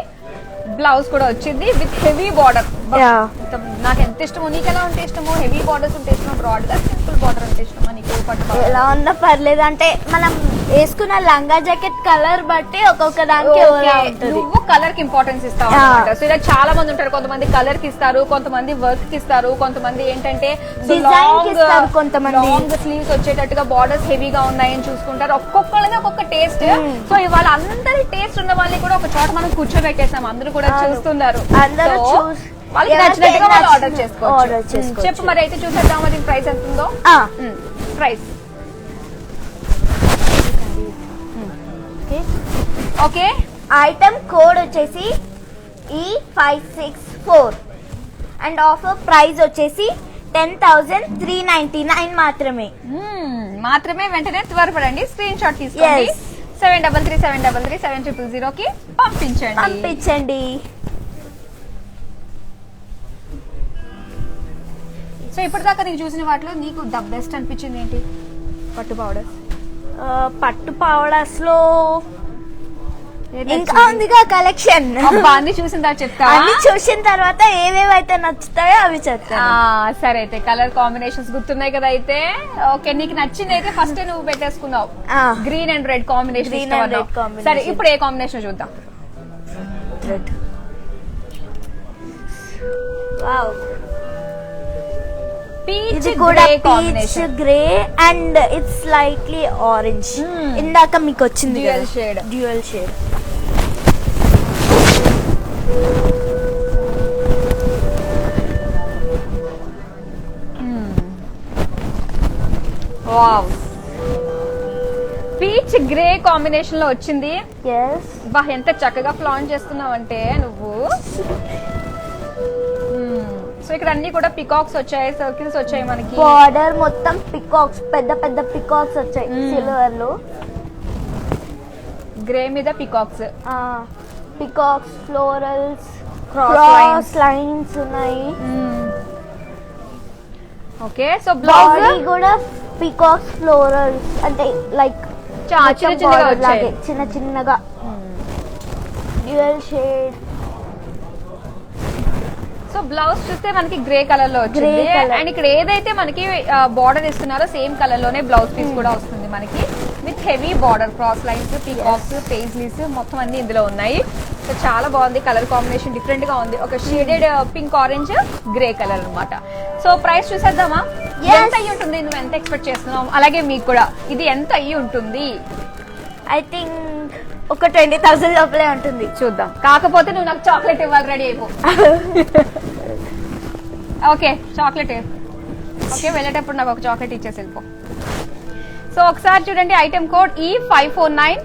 బ్లౌజ్ కూడా వచ్చింది విత్ హెవీ బార్డర్. నాకు ఎంత ఇష్టమో, నీకు ఎలా ఉంటే ఇష్టమో? హెవీ బార్డర్స్ ఉంటే ఇష్టమో, బ్రాడ్ గా సింపుల్ బార్డర్ అంటే ఇష్టమో నీకు? ఎలా ఉన్నా పర్లేదు, అంటే మనం వేసుకున్న లంగా జాకెట్ కలర్ బట్టి ఒక్కొక్క దానికి నువ్వు కలర్ కి ఇంపార్టెన్స్ ఇస్తావు అనమాట. సో ఇలా చాలా మంది ఉంటారు, కొంతమంది కలర్ కి ఇస్తారు, కొంతమంది వర్క్ కి ఇస్తారు, కొంతమంది ఏంటంటే లాంగ్ స్లీవ్స్ వచ్చేటట్టుగా బార్డర్స్ హెవీగా ఉన్నాయని చూసుకుంటారు. ఒక్కొక్కళ్ళది ఒక్కొక్క టేస్ట్. సో ఇవాళ అందరి టేస్ట్ ఉన్న వాళ్ళని కూడా ఒక చోట మనం కూర్చోబెట్టేసాం, అందరూ కూడా చూస్తున్నారు. వాళ్ళకి నచ్చినట్టుగా వాళ్ళు ఆర్డర్ చేసుకోవచ్చు. చెప్పు మరి, అయితే చూసేద్దాం. మరి ప్రైస్ ఎంత ఉందో? Price okay. ఐటమ్ కోడ్ వచ్చేసి E564 అండ్ ఆఫర్ ప్రైస్ వచ్చేసి 10,399 మాత్రమే. వెంటనే త్వరపడండి, స్క్రీన్ షాట్ తీసుకోండి. 7337337000 కి పంపించండి. సో ఇప్పటిదాకా నీకు చూసిన వాటిలో నీకు ద బెస్ట్ అనిపించింది ఏంటి? పట్టు పౌడర్స్. పట్టు పౌడర్స్ లో ఇంకా ఉందిగా కలెక్షన్. అన్ని చూసిన తర్వాత చెప్తా. అన్ని చూసిన తర్వాత ఏవేవైతే నచ్చుతాయో అవి చెప్తా. సరే అయితే కలర్ కాంబినేషన్స్ గుర్తున్నాయి కదా? అయితే ఓకే, నీకు నచ్చింది అయితే ఫస్ట్ నువ్వు పెట్టేసుకున్నావు, గ్రీన్ అండ్ రెడ్ కాంబినేషన్. సరే ఇప్పుడు ఏ కాంబినేషన్ చూద్దాం? రెడ్. వావ్, ఇది కూడా peach grey and it's slightly orange. ఇందాక మీకు వచ్చింది dual shade. Wow, peach grey combination లో వచ్చింది. బా, ఎంత చక్కగా ప్లాన్ చేస్తున్నావు అంటే నువ్వు. సో ఇక్కడ అన్ని కూడా పికాక్స్ వచ్చాయి, సర్కిల్స్ వచ్చాయి, మనకి బార్డర్ మొత్తం పికాక్స్, పెద్ద పెద్ద పికాక్స్ వచ్చాయి సిల్వర్ లో. గ్రే మీద పికాక్స్, ఫ్లోరల్స్, క్రాస్ లైన్స్ ఉన్నాయి. ఓకే, సో బ్లౌజ్ కూడా పికాక్స్ ఫ్లోరల్స్, అంటే లైక్ చిన్న చిన్నగా డ్యూయల్ షేడ్. సో బ్లౌజ్ చూస్తే మనకి గ్రే కలర్ లో వచ్చింది. అండ్ ఇక్కడ ఏదైతే మనకి బార్డర్ ఇస్తున్నారో సేమ్ కలర్ లోనే బ్లౌజ్ పీస్ కూడా వస్తుంది మనకి, with heavy border, cross lines, peacocks, paisleys మొత్తం అన్ని ఇందులో ఉన్నాయి. సో చాలా బాగుంది, కలర్ కాంబినేషన్ డిఫరెంట్ గా ఉంది. ఒక shaded pink, orange, grey colour అన్నమాట. సో ప్రైస్ చూసేద్దామా? ఎంత అయ్యి ఉంటుంది? నువ్వు ఎంత ఎక్స్పెక్ట్ చేస్తున్నావు? అలాగే మీకు కూడా ఇది ఎంత అయ్యి ఉంటుంది? ఐ థింక్ ఒక 20,000 లోపలే ఉంటుంది. చూద్దాం. కాకపోతే నువ్వు నాకు చాక్లెట్ ఇవ్వాలి, రెడీ అయిపో. Okay, chocolate. ఓకే, వెళ్ళేటప్పుడు నాకు ఒక చాక్లెట్ ఇచ్చేసి వెళ్ళిపో. సో ఒకసారి చూడండి, item code E549.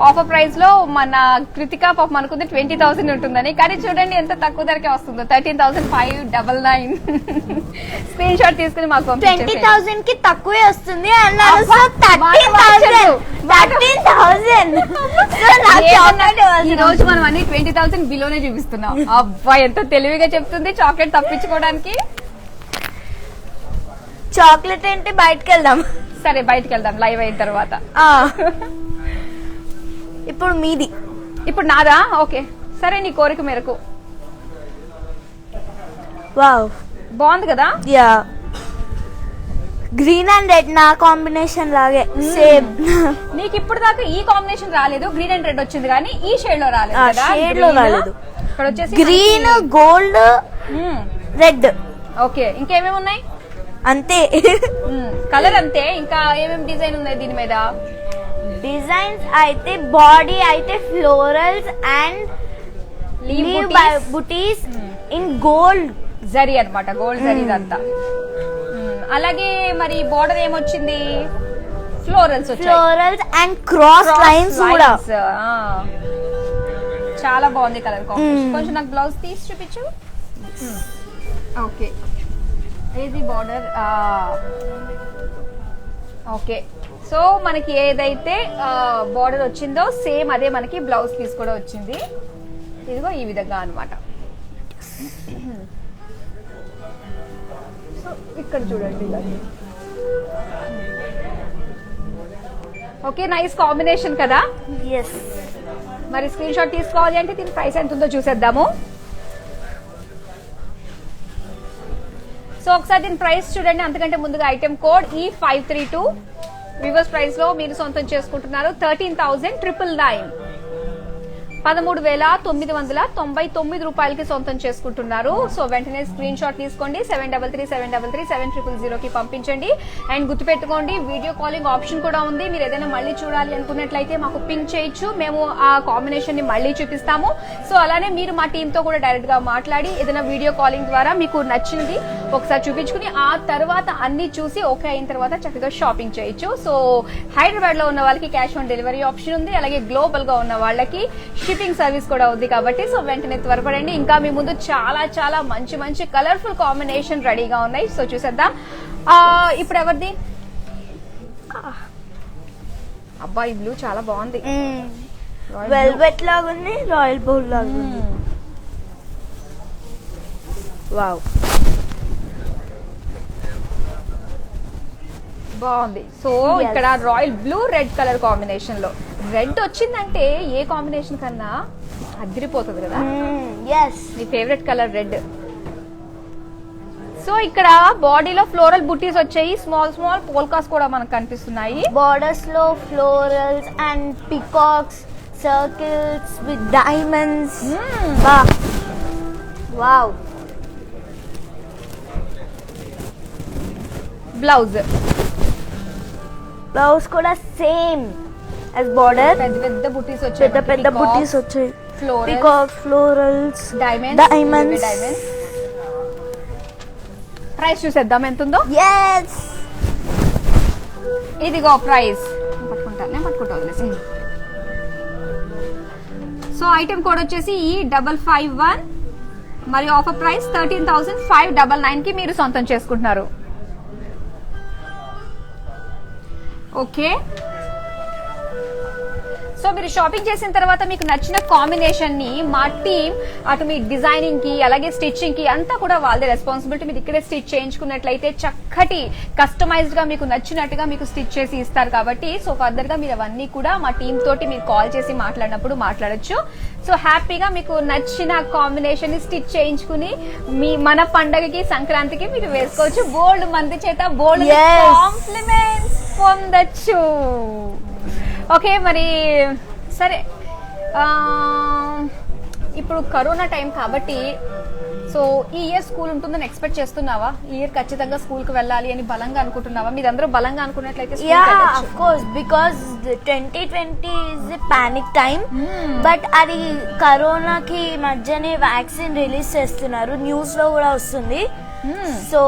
Offer price లో మన కృతిక పాపం అనుకుంది 20,000 ఉంటుందని, కానీ చూడండి ఎంత తక్కువ ధరకే వస్తుందో, 13,599. స్క్రీన్ షాట్ తీసుకుని మాకు 20,000 కి తక్కువే వస్తుంది అన్నారు. 13,000. ఈ రోజు మనం అన్ని 20,000 బిలోనే చూపిస్తున్నాం. అబ్బా, ఎంత తెలివిగా చెప్తుంది చాక్లెట్ తప్పించుకోవడానికి. చాక్లెట్ ఏంటి, బయటకు వెళ్దాం. సరే బయటికి వెళ్దాం లైవ్ అయిన తర్వాత. ఇప్పుడు మీది. ఇప్పుడు నాదా? ఓకే సరే, నీ కోరిక మేరకు. వావ్, బాగుంది కదా? యా, గ్రీన్ అండ్ రెడ్ నా కాంబినేషన్ లాగే సేమ్. నీకు ఇప్పుడు దాకా ఈ కాంబినేషన్ రాలేదు, గ్రీన్ అండ్ రెడ్ వచ్చింది కానీ ఈ షేడ్ లో రాలేదు కదా? షేడ్ లో రాలేదు. ఇక్కడ వచ్చేసి గ్రీన్, గోల్డ్, రెడ్. ఓకే, ఇంకేమేమి ఉన్నాయి? అంతే. కలర్ అంతే. ఇంకా ఏమేమి డిజైన్ ఉన్నాయి దీని మీద? డిజైన్స్ అయితే బాడీ అయితే florals and leave buttis in gold zari అన్నమాట, గోల్డ్ జరీ ఇదంతా. అలాగే మరి బోర్డర్ ఏమొచ్చింది? ఫ్లోరల్స్ అండ్ క్రాస్ లైన్స్ కూడా. చాలా బాగుంది కలర్ కాంబినేషన్. కొంచెం నాకు బ్లౌజ్ తీసి చూపించు. ఓకే, ఏది బార్డర్? ఓకే, సో మనకి ఏదైతే బార్డర్ వచ్చిందో సేమ్ అదే మనకి బ్లౌజ్ పీస్ కూడా వచ్చింది. ఇదిగో ఈ విధంగా అన్నమాట. సో ఇక్కడ చూడండి. ఓకే, నైస్ కాంబినేషన్ కదా? ఎస్. మరి స్క్రీన్ షాట్ తీసుకోవాలి అంటే దీని ప్రైస్ ఎంత ఉందో చూసేద్దాము. సో ఒకసారి దీని ప్రైస్ చూడండి. అంతకంటే ముందుగా item code E532 viewers price లో మీరు సొంతం చేసుకుంటున్నారు 13,999. 13,999 రూపాయలకి సొంతం చేసుకుంటున్నారు. సో వెంటనే స్క్రీన్ షాట్ తీసుకోండి. 7337337000 కి పంపించండి. అండ్ గుర్తుపెట్టుకోండి, వీడియో కాలింగ్ ఆప్షన్ కూడా ఉంది. మీరు ఏదైనా మళ్ళీ చూడాలి అనుకున్నట్లయితే మాకు పింక్ చేయొచ్చు, మేము ఆ కాంబినేషన్ ని మళ్ళీ చూపిస్తాము. సో అలానే మీరు మా టీమ్ తో కూడా డైరెక్ట్ గా మాట్లాడి ఏదైనా వీడియో కాలింగ్ ద్వారా మీకు నచ్చింది ఒకసారి చూపించుకుని ఆ తర్వాత అన్ని చూసి ఓకే అయిన తర్వాత చక్కగా షాపింగ్ చేయొచ్చు. సో హైదరాబాద్ లో ఉన్న వాళ్ళకి క్యాష్ ఆన్ డెలివరీ ఆప్షన్ ఉంది. అలాగే గ్లోబల్ గా ఉన్న వాళ్ళకి షిప్పింగ్ సర్వీస్ కూడా ఉంది. కాబట్టి సో వెంటనే త్వరపడండి. ఇంకా మీ ముందు చాలా చాలా మంచి మంచి కలర్ఫుల్ కాంబినేషన్ రెడీగా ఉన్నాయి. సో చూసేద్దాం. ఇప్పుడు ఎవరిది? అబ్బా, ఈ బ్లూ చాలా బాగుంది. వెల్వెట్ లాగా ఉంది, రాయల్ బౌల్ లాగా ఉంది. వావ్, బాగుంది. సో ఇక్కడ royal blue red colour combination లో రెడ్ వచ్చిందంటే ఏ కాంబినేషన్ కన్నా అదిరిపోతుంది కదా? నీ ఫేవరెట్ కలర్ రెడ్. సో ఇక్కడ బాడీలో ఫ్లోరల్ బుట్టీస్ వచ్చాయి, స్మాల్ స్మాల్ పోల్కాస్ కూడా మనకు కనిపిస్తున్నాయి. బోర్డర్స్ లో florals and peacocks, circles with diamonds. Wow. Blouse కూడా సేమ్ as border. పెద్ద పెద్ద బుట్టీస్ వచ్చాయి, పెద్ద బుట్టీస్ వచ్చాయి. Peacocks, florals, diamonds. ప్రైస్ చూసేద్దాం ఎంత ఉందో. yes, ఇదిగో ప్రైస్. నేను పట్టుకుంటా వదిలేసి. సో ఐటమ్ కోడ్ వచ్చేసి E551 మరియు ఆఫర్ ప్రైస్ 13,599 కి మీరు సొంతం చేసుకుంటున్నారు. ఓకే, సో మీరు షాపింగ్ చేసిన తర్వాత మీకు నచ్చిన కాంబినేషన్ ని మా టీమ్ అటు మీ డిజైనింగ్ కి అలాగే స్టిచ్చింగ్ కి అంతా కూడా వాళ్ళదే రెస్పాన్సిబిలిటీ. మీరు ఇక్కడే స్టిచ్ చేయించుకున్నట్లయితే చక్కటి కస్టమైజ్డ్ గా మీకు నచ్చినట్టుగా మీకు స్టిచ్ చేసి ఇస్తారు. కాబట్టి సో ఫర్దర్ గా మీరు అవన్నీ కూడా మా టీమ్ తోటి మీరు కాల్ చేసి మాట్లాడినప్పుడు మాట్లాడొచ్చు. సో హ్యాపీగా మీకు నచ్చిన కాంబినేషన్ ని స్టిచ్ చేయించుకుని మన పండగకి సంక్రాంతికి మీరు వేసుకోవచ్చు. బోల్డ్ మంది చేత బోల్డ్ కాంప్లిమెంట్స్ పొందొచ్చు. ఓకే, మరి సరే, ఇప్పుడు కరోనా టైం కాబట్టి సో ఈ ఇయర్ స్కూల్ ఉంటుందని ఎక్స్పెక్ట్ చేస్తున్నావా? ఈ ఇయర్ ఖచ్చితంగా స్కూల్ కి వెళ్ళాలి అని బలంగా అనుకుంటున్నావా? మీరందరూ బలంగా అనుకున్నట్లయితే of course, because 2020 is a panic time. But అది కరోనాకి మధ్యనే వ్యాక్సిన్ రిలీజ్ చేస్తున్నారు, న్యూస్ లో కూడా వస్తుంది. సో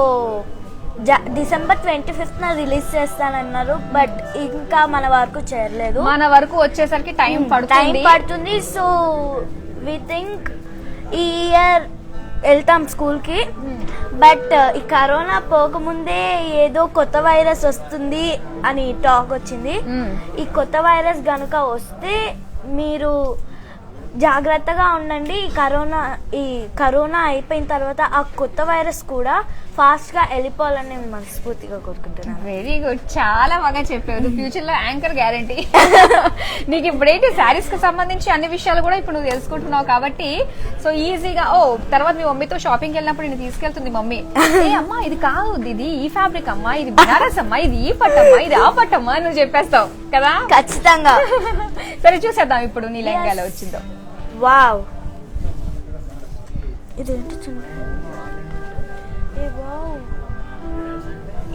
December 25th రిలీజ్ చేస్తానన్నారు. బట్ ఇంకా మన వరకు చేరలేదు. మన వరకు వచ్చేసరికి టైం పడుతుంది. సో వి థింక్ ఈ ఇయర్ వెళ్తాం స్కూల్ కి. బట్ ఈ కరోనా పోకముందే ఏదో కొత్త వైరస్ వస్తుంది అని టాక్ వచ్చింది. ఈ కొత్త వైరస్ గనుక వస్తే మీరు జాగ్రత్తగా ఉండండి. ఈ కరోనా అయిపోయిన తర్వాత ఆ కొత్త వైరస్ కూడా ఫాస్ట్ గా వెళ్ళిపోవాలని నేను మనస్ఫూర్తిగా కోరుకుంటున్నాను. వెరీ గుడ్, చాలా బాగా చెప్పావు. ఫ్యూచర్ లో యాంకర్ గ్యారంటీ. నీకు ఇప్పుడేంటి శారీస్ కి సంబంధించి అన్ని విషయాలు కూడా ఇప్పుడు నువ్వు తెలుసుకుంటున్నావు కాబట్టి సో ఈజీగా తర్వాత మీ మమ్మీతో షాపింగ్ వెళ్ళినప్పుడు నేను తీసుకెళ్తుంది మమ్మీ, ఏ అమ్మా ఇది కాదు, ఇది ఈ ఫ్యాబ్రిక్ అమ్మా, ఇది బనారస్ అమ్మా, ఇది ఈ పట్టమ్మా, ఇది ఆ పట్టమ్మా నువ్వు చెప్పేస్తావు కదా. ఖచ్చితంగా. సరే చూసేద్దాం ఇప్పుడు నీ లెహంగాలో వచ్చిందో. వావ్, ఇది చూడండి.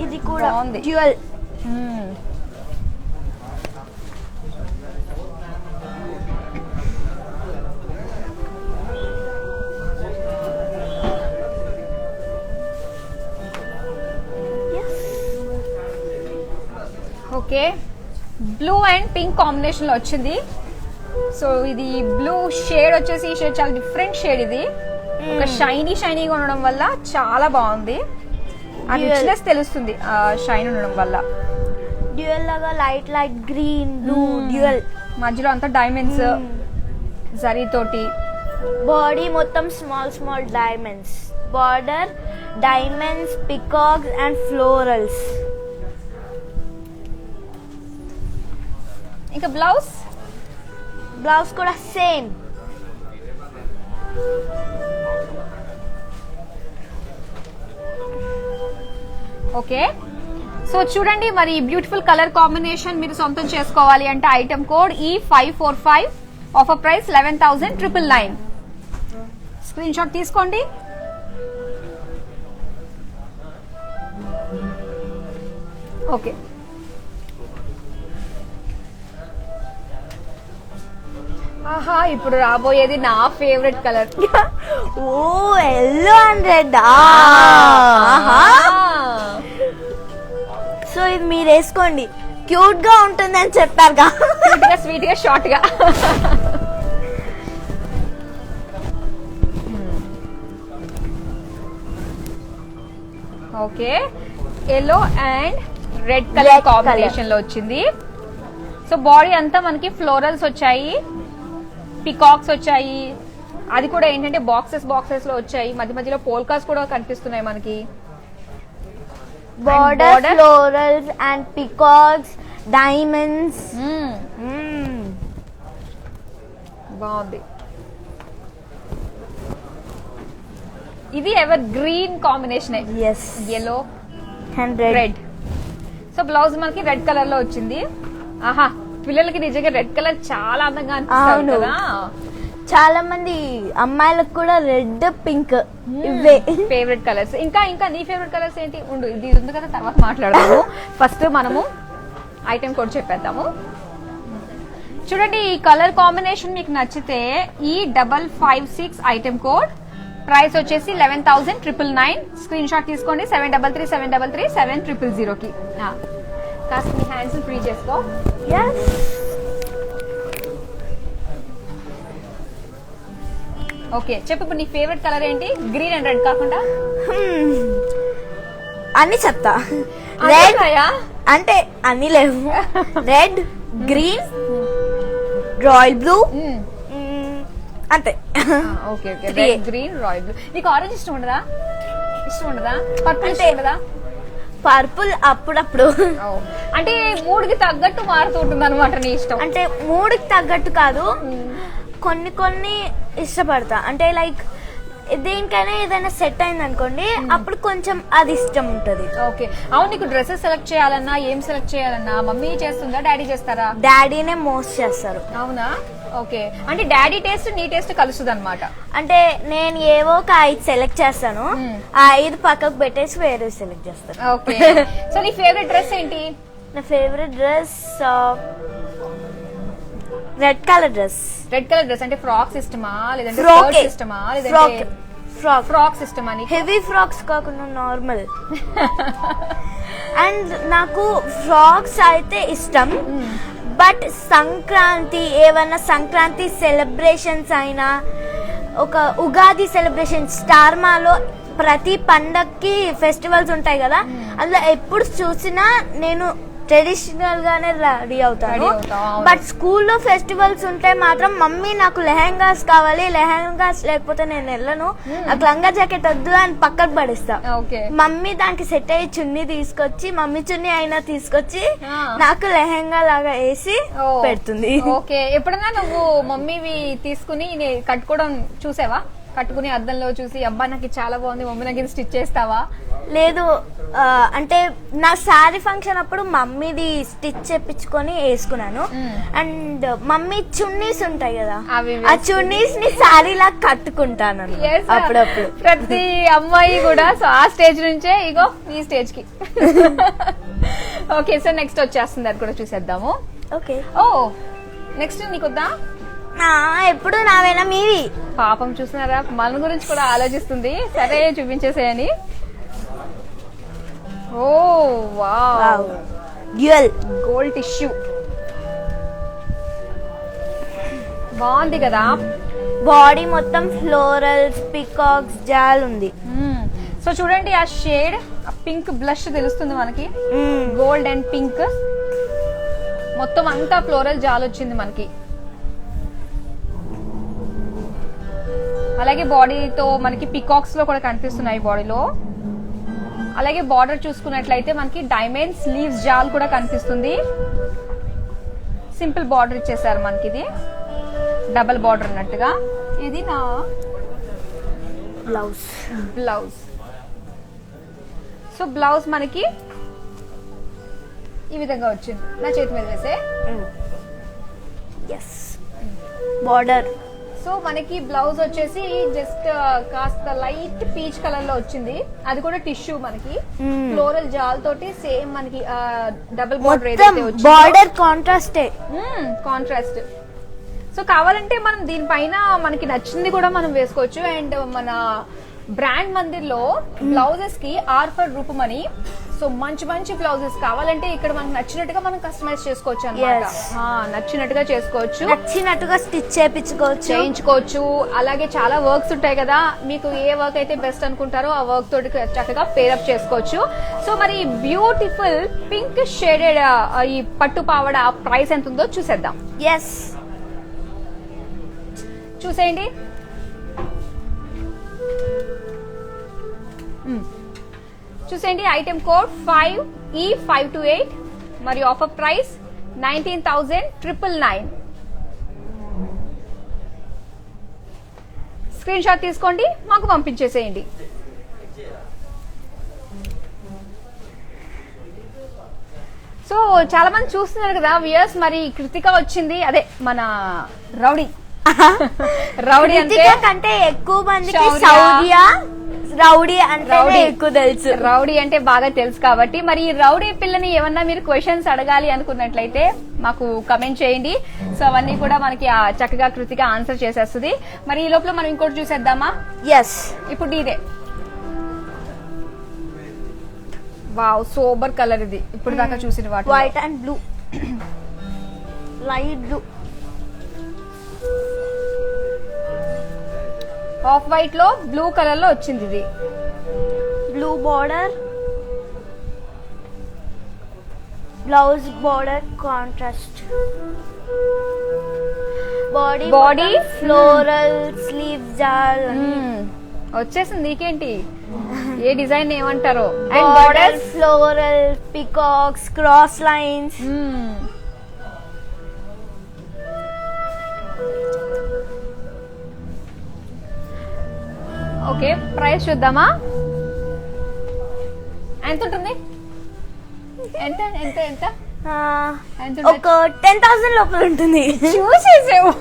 ఇది కూడా బాగుంది. Dual. Okay, blue and pink combination లో వచ్చింది. సో ఇది బ్లూ షేడ్ వచ్చేసి ఈ షేడ్ చాలా డిఫరెంట్ షేడ్. ఇది ఒక షైనీగా ఉండడం వల్ల చాలా బాగుంది. ఆ రిచ్నెస్ తెలుస్తుంది ఆ షైన్ ఉండడం వల్ల. డ్యూయల్ లాగా లైట్ గ్రీన్ బ్లూ డ్యూయల్. మధ్యలో అంతా డైమండ్స్ జరీ తోటి. బాడీ మొత్తం small diamonds. Border diamonds, peacocks and florals. ఇంకా బ్లౌజ్ కూడా సేమ్. ఓకే, సో చూడండి మరి బ్యూటిఫుల్ కలర్ కాంబినేషన్ మీరు సొంతం చేసుకోవాలి అంటే item code E545, offer price 11,999. Screenshot తీసుకోండి. ఓకే, ఆహా ఇప్పుడు రాబోయేది నా favourite colour. Oh yellow and red. So ఇది మీరు వేసుకోండి, క్యూట్ గా ఉంటుందని చెప్పారుగా. స్వీట్ గా షార్ట్ గా. Okay, yellow and red colour combination లో వచ్చింది. సో బాడీ అంతా మనకి ఫ్లోరల్స్ వచ్చాయి, పికాక్స్ వచ్చాయి. అది కూడా ఏంటంటే బాక్సెస్ లో వచ్చాయి. మధ్యలో పోల్కాస్ కూడా కనిపిస్తున్నాయి మనకి. Border florals and peacocks, diamonds. బాగుంది. ఇది ever green combination, yellow and red. So blouse మనకి రెడ్ కలర్ లో వచ్చింది. ఆహా, పిల్లలకి నిజంగా రెడ్ కలర్ చాలా అందంగా అనిపిస్తుంది కదా. చాలా మంది అమ్మాయిలకు కూడా రెడ్, పింక్ ఇవే ఫేవరెట్ కలర్స్. ఇంకా నీ ఫేవరెట్ కలర్స్ ఏంటి? ఉండు, ఇది ఉంది కదా తర్వాత మాట్లాడదాము. ఫస్ట్ మనము ఐటమ్ కోడ్ చెప్పేద్దాము. చూడండి, ఈ కలర్ కాంబినేషన్ మీకు నచ్చితే E556 ఐటమ్ కోడ్, ప్రైస్ వచ్చేసి 11,999. స్క్రీన్ షాట్ తీసుకోండి 7337337000 కి. కాస్త మీ హ్యాండ్స్ ఫ్రీ చేసుకో. ఓకే, చెప్పు ఇప్పుడు నీ ఫేవరెట్ కలర్ ఏంటి? గ్రీన్ అండ్ రెడ్ కాకుండా అన్ని చెప్తా. రెడ్ అంటే అన్ని లేవు. రెడ్, గ్రీన్, రాయల్ బ్లూ, అంతే. Okay, red, green, royal blue. నీకు ఆరెంజ్ ఇష్టం ఉండదా? పర్పుల్ ఇష్టం ఉండదా? పర్పుల్ అప్పుడప్పుడు. అంటే మూడుకి తగ్గట్టు మారుతూ ఉంటుంది అనమాట నీ ఇష్టం. అంటే మూడుకి తగ్గట్టు కాదు, కొన్ని ఇష్టపడతా. అంటే లైక్ దేనికైనా ఏదైనా సెట్ అయింది అనుకోండి, అప్పుడు కొంచెం అది ఇష్టం ఉంటది. ఓకే, అవును. నీకు డ్రెస్సెస్ సెలెక్ట్ చేయాలన్నా, ఏం సెలెక్ట్ చేయాలన్నా మమ్మీ చేస్తుందా, డాడీ చేస్తారా? డాడీనే మోస్ట్ చేస్తారు. అవునా? ఓకే, అంటే డాడీ టేస్ట్ నీ టేస్ట్ కలుస్తుంది అనమాట. అంటే నేను ఏవో ఒక 5 సెలెక్ట్ చేస్తాను, ఆ 5 పక్కకు పెట్టేసి వేరే సెలెక్ట్ చేస్తాను. ఓకే, సో నీ ఫేవరెట్ డ్రెస్ ఏంటి? నా favourite dress red colour dress. Red colour dress అంటే ఫ్రాక్స్ ఇష్టమా, లేదంటే స్కర్ట్స్ ఇష్టమా, లేదంటే ఫ్రాక్స్ ఇష్టమా? హెవీ ఫ్రాక్స్ కాకుండా నార్మల్. అండ్ నాకు ఫ్రాక్స్ అయితే ఇష్టం, బట్ ఏమన్నా సంక్రాంతి సెలబ్రేషన్స్ అయినా, ఒక ఉగాది సెలబ్రేషన్, స్టార్మాలో ప్రతి పండక్కి ఫెస్టివల్స్ ఉంటాయి కదా, అందులో ఎప్పుడు చూసినా నేను ట్రెడిషనల్ గానే రెడీ అవుతాను. Ready అవుతావు, అవును. బట్ స్కూల్లో ఫెస్టివల్స్ ఉంటే మాత్రం మమ్మీ నాకు లెహెంగాస్ కావాలి, లెహెంగాస్ లేకపోతే నేను వెళ్ళను, నాకు లంగా జాకెట్ వద్దు అని పక్కకు పడేస్తా. ఓకే. మమ్మీ దానికి సెట్ అయ్యి చున్నీ తీసుకొచ్చి, మమ్మీ చున్నీ అయినా తీసుకొచ్చి Ah. నాకు లెహెంగా లాగా వేసి ఓ. పెడుతుంది. ఓకే. ఎప్పుడన్నా నువ్వు మమ్మీవి తీసుకుని కట్టుకోవడం చూసావా? కట్టుకుని అద్దంలో చూసి అబ్బా నాకు ఇది చాలా బాగుంది మమ్మీ నాకు ఇది స్టిచ్ చేస్తావా? లేదు, అంటే నా శారీ ఫంక్షన్ అప్పుడు మమ్మీది స్టిచ్ చేపించుకొని వేసుకున్నాను. అండ్ మమ్మీ చున్నీస్ ఉంటాయి కదా, అవి ఆ చున్నీస్ ని శారీ లాగా కట్టుకుంటాను Yes, sir. అప్పుడప్పుడు. ప్రతి అమ్మాయి కూడా సో ఆ స్టేజ్ నుంచే ఇగో ఈ స్టేజ్ కి. ఓకే, సో నెక్స్ట్ వచ్చేస్తుంది, అది కూడా చూసేద్దాము. ఓకే. ఓ నెక్స్ట్ నీకొద్దా? ఎప్పుడు నావేనా మీవి? పాపం చూస్తున్నారా, మన గురించి కూడా ఆలోచిస్తుంది. సరే చూపించేసేయని. ఓ వావ్, డ్యూయల్ గోల్డ్ టిష్యూ బాగుంది కదా. బాడీ మొత్తం ఫ్లోరల్స్, పికాక్స్, జాల్ ఉంది. సో చూడండి ఆ షేడ్, ఆ పింక్ బ్లష్ తెలుస్తుంది మనకి, గోల్డ్ అండ్ పింక్ మొత్తం అంతా ఫ్లోరల్ జాల్ వచ్చింది మనకి. అలాగే బాడీతో మనకి పికాక్స్ లో కూడా కనిపిస్తున్నాయి బాడీలో. అలాగే బార్డర్ చూసుకున్నట్లయితే మనకి డైమండ్ స్లీవ్స్ జాల్ కూడా కనిపిస్తుంది. సింపుల్ బార్డర్ ఇచ్చేసారు మనకి, ఇది డబల్ బార్డర్ అన్నట్టుగా. ఇది నా బ్లౌజ్. సో బ్లౌజ్ మనకి ఈ విధంగా వచ్చింది. నా చేతి మీద వేసే బార్డర్. సో మనకి బ్లౌజ్ వచ్చేసి జస్ట్ కాస్త లైట్ పీచ్ కలర్ లో వచ్చింది. అది కూడా టిష్యూ మనకి ఫ్లోరల్ జాల్ తోటి సేమ్ మనకి డబుల్ బార్డర్ ఏదైతే వచ్చిందో బార్డర్ కాంట్రాస్టే, కాంట్రాస్ట్. సో కావాలంటే మనం దీనిపైన మనకి నచ్చింది కూడా మనం వేసుకోవచ్చు. అండ్ మన బ్రాండ్ మందిర్లో బ్లౌజెస్ కి ఆర్ఫర్ రూపమని, సో మంచి మంచి బ్లౌజెస్ కావాలంటే ఇక్కడ మనకు నచ్చినట్టుగా మనం కస్టమైజ్ చేసుకోవచ్చు అన్నమాట. నచ్చినట్టుగా చేసుకోవచ్చు, నచ్చినట్టుగా స్టిచ్ చేయించుకోవచ్చు. అలాగే చాలా వర్క్స్ ఉంటాయి కదా, మీకు ఏ వర్క్ అయితే బెస్ట్ అనుకుంటారో ఆ వర్క్ తోటి చక్కగా పేరప్ చేసుకోవచ్చు. సో మరి బ్యూటిఫుల్ పింక్ షేడెడ్ ఈ పట్టు పావడ ప్రైస్ ఎంత ఉందో చూసేద్దాం. చూసేయండి. చూసేయండి, ఐటమ్ కోడ్ 5E528 మరియు ఆఫర్ ప్రైస్ 19,999. స్క్రీన్ షాట్ తీసుకోండి, మాకు పంపించేసేయండి. సో చాలా మంది చూస్తున్నారు కదా వ్యూయర్స్, మరి కృతిక వచ్చింది, అదే మన రౌడీ. రౌడీ అంటే ఎక్కువ మందికి సౌర్య రౌడీ అంటే ఎక్కువ తెలుసు. రౌడీ అంటే బాగా తెలుసు కాబట్టి మరి ఈ రౌడీ పిల్లని ఏమన్నా మీరు క్వశ్చన్స్ అడగాలి అనుకున్నట్లయితే మాకు కమెంట్ చేయండి. సో అవన్నీ కూడా మనకి చక్కగా కృతిగా ఆన్సర్ చేసేస్తుంది. మరి ఈ లోపల మనం ఇంకోటి చూసేద్దామా? ఇప్పుడు ఇదే వావ్, సోబర్ కలర్. ఇది ఇప్పుడు దాకా చూసిన వాటి white and blue, light blue, off white లో బ్లూ కలర్ లో వచ్చింది. ఇది blue border, blouse border contrast, body floral sleeve జాల్ వచ్చేసింది. నీకేంటి ఏ డిజైన్ ఏమంటారో. And border floral, peacocks, cross lines. Okay, price చూద్దామా? ఎంత ఉంటుంది? ఎంత ఎంత ఎంత ఒక 10,000 లోపల ఉంటుంది. చూసేసావు.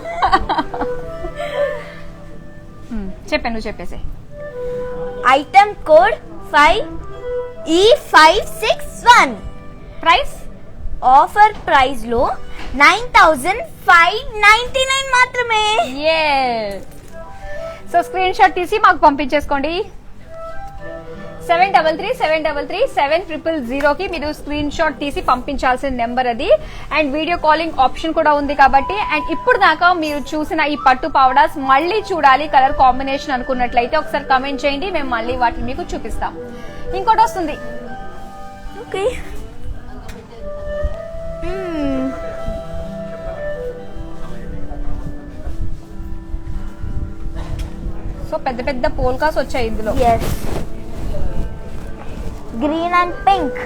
చెప్పాను, నువ్వు చెప్పేసే. Item code 5E561. Price offer price లో 9,599 మాత్రమే. సో స్క్రీన్ షాట్ తీసి మాకు పంపించేసుకోండి. 733-733-7000 కి మీరు స్క్రీన్ షాట్ తీసి పంపించాల్సిన నెంబర్ అది. అండ్ వీడియో కాలింగ్ ఆప్షన్ కూడా ఉంది కాబట్టి. అండ్ ఇప్పుడు దాకా మీరు చూసిన ఈ పట్టు పావడాస్ మళ్ళీ చూడాలి కలర్ కాంబినేషన్ అనుకున్నట్లయితే ఒకసారి కమెంట్ చేయండి, మేము మళ్ళీ వాటిని మీకు చూపిస్తాం. ఇంకోటి వస్తుంది. ఓకే, సో పెద్ద పెద్ద పోల్కాస్ వచ్చాయి ఇందులో. Yes, green and pink,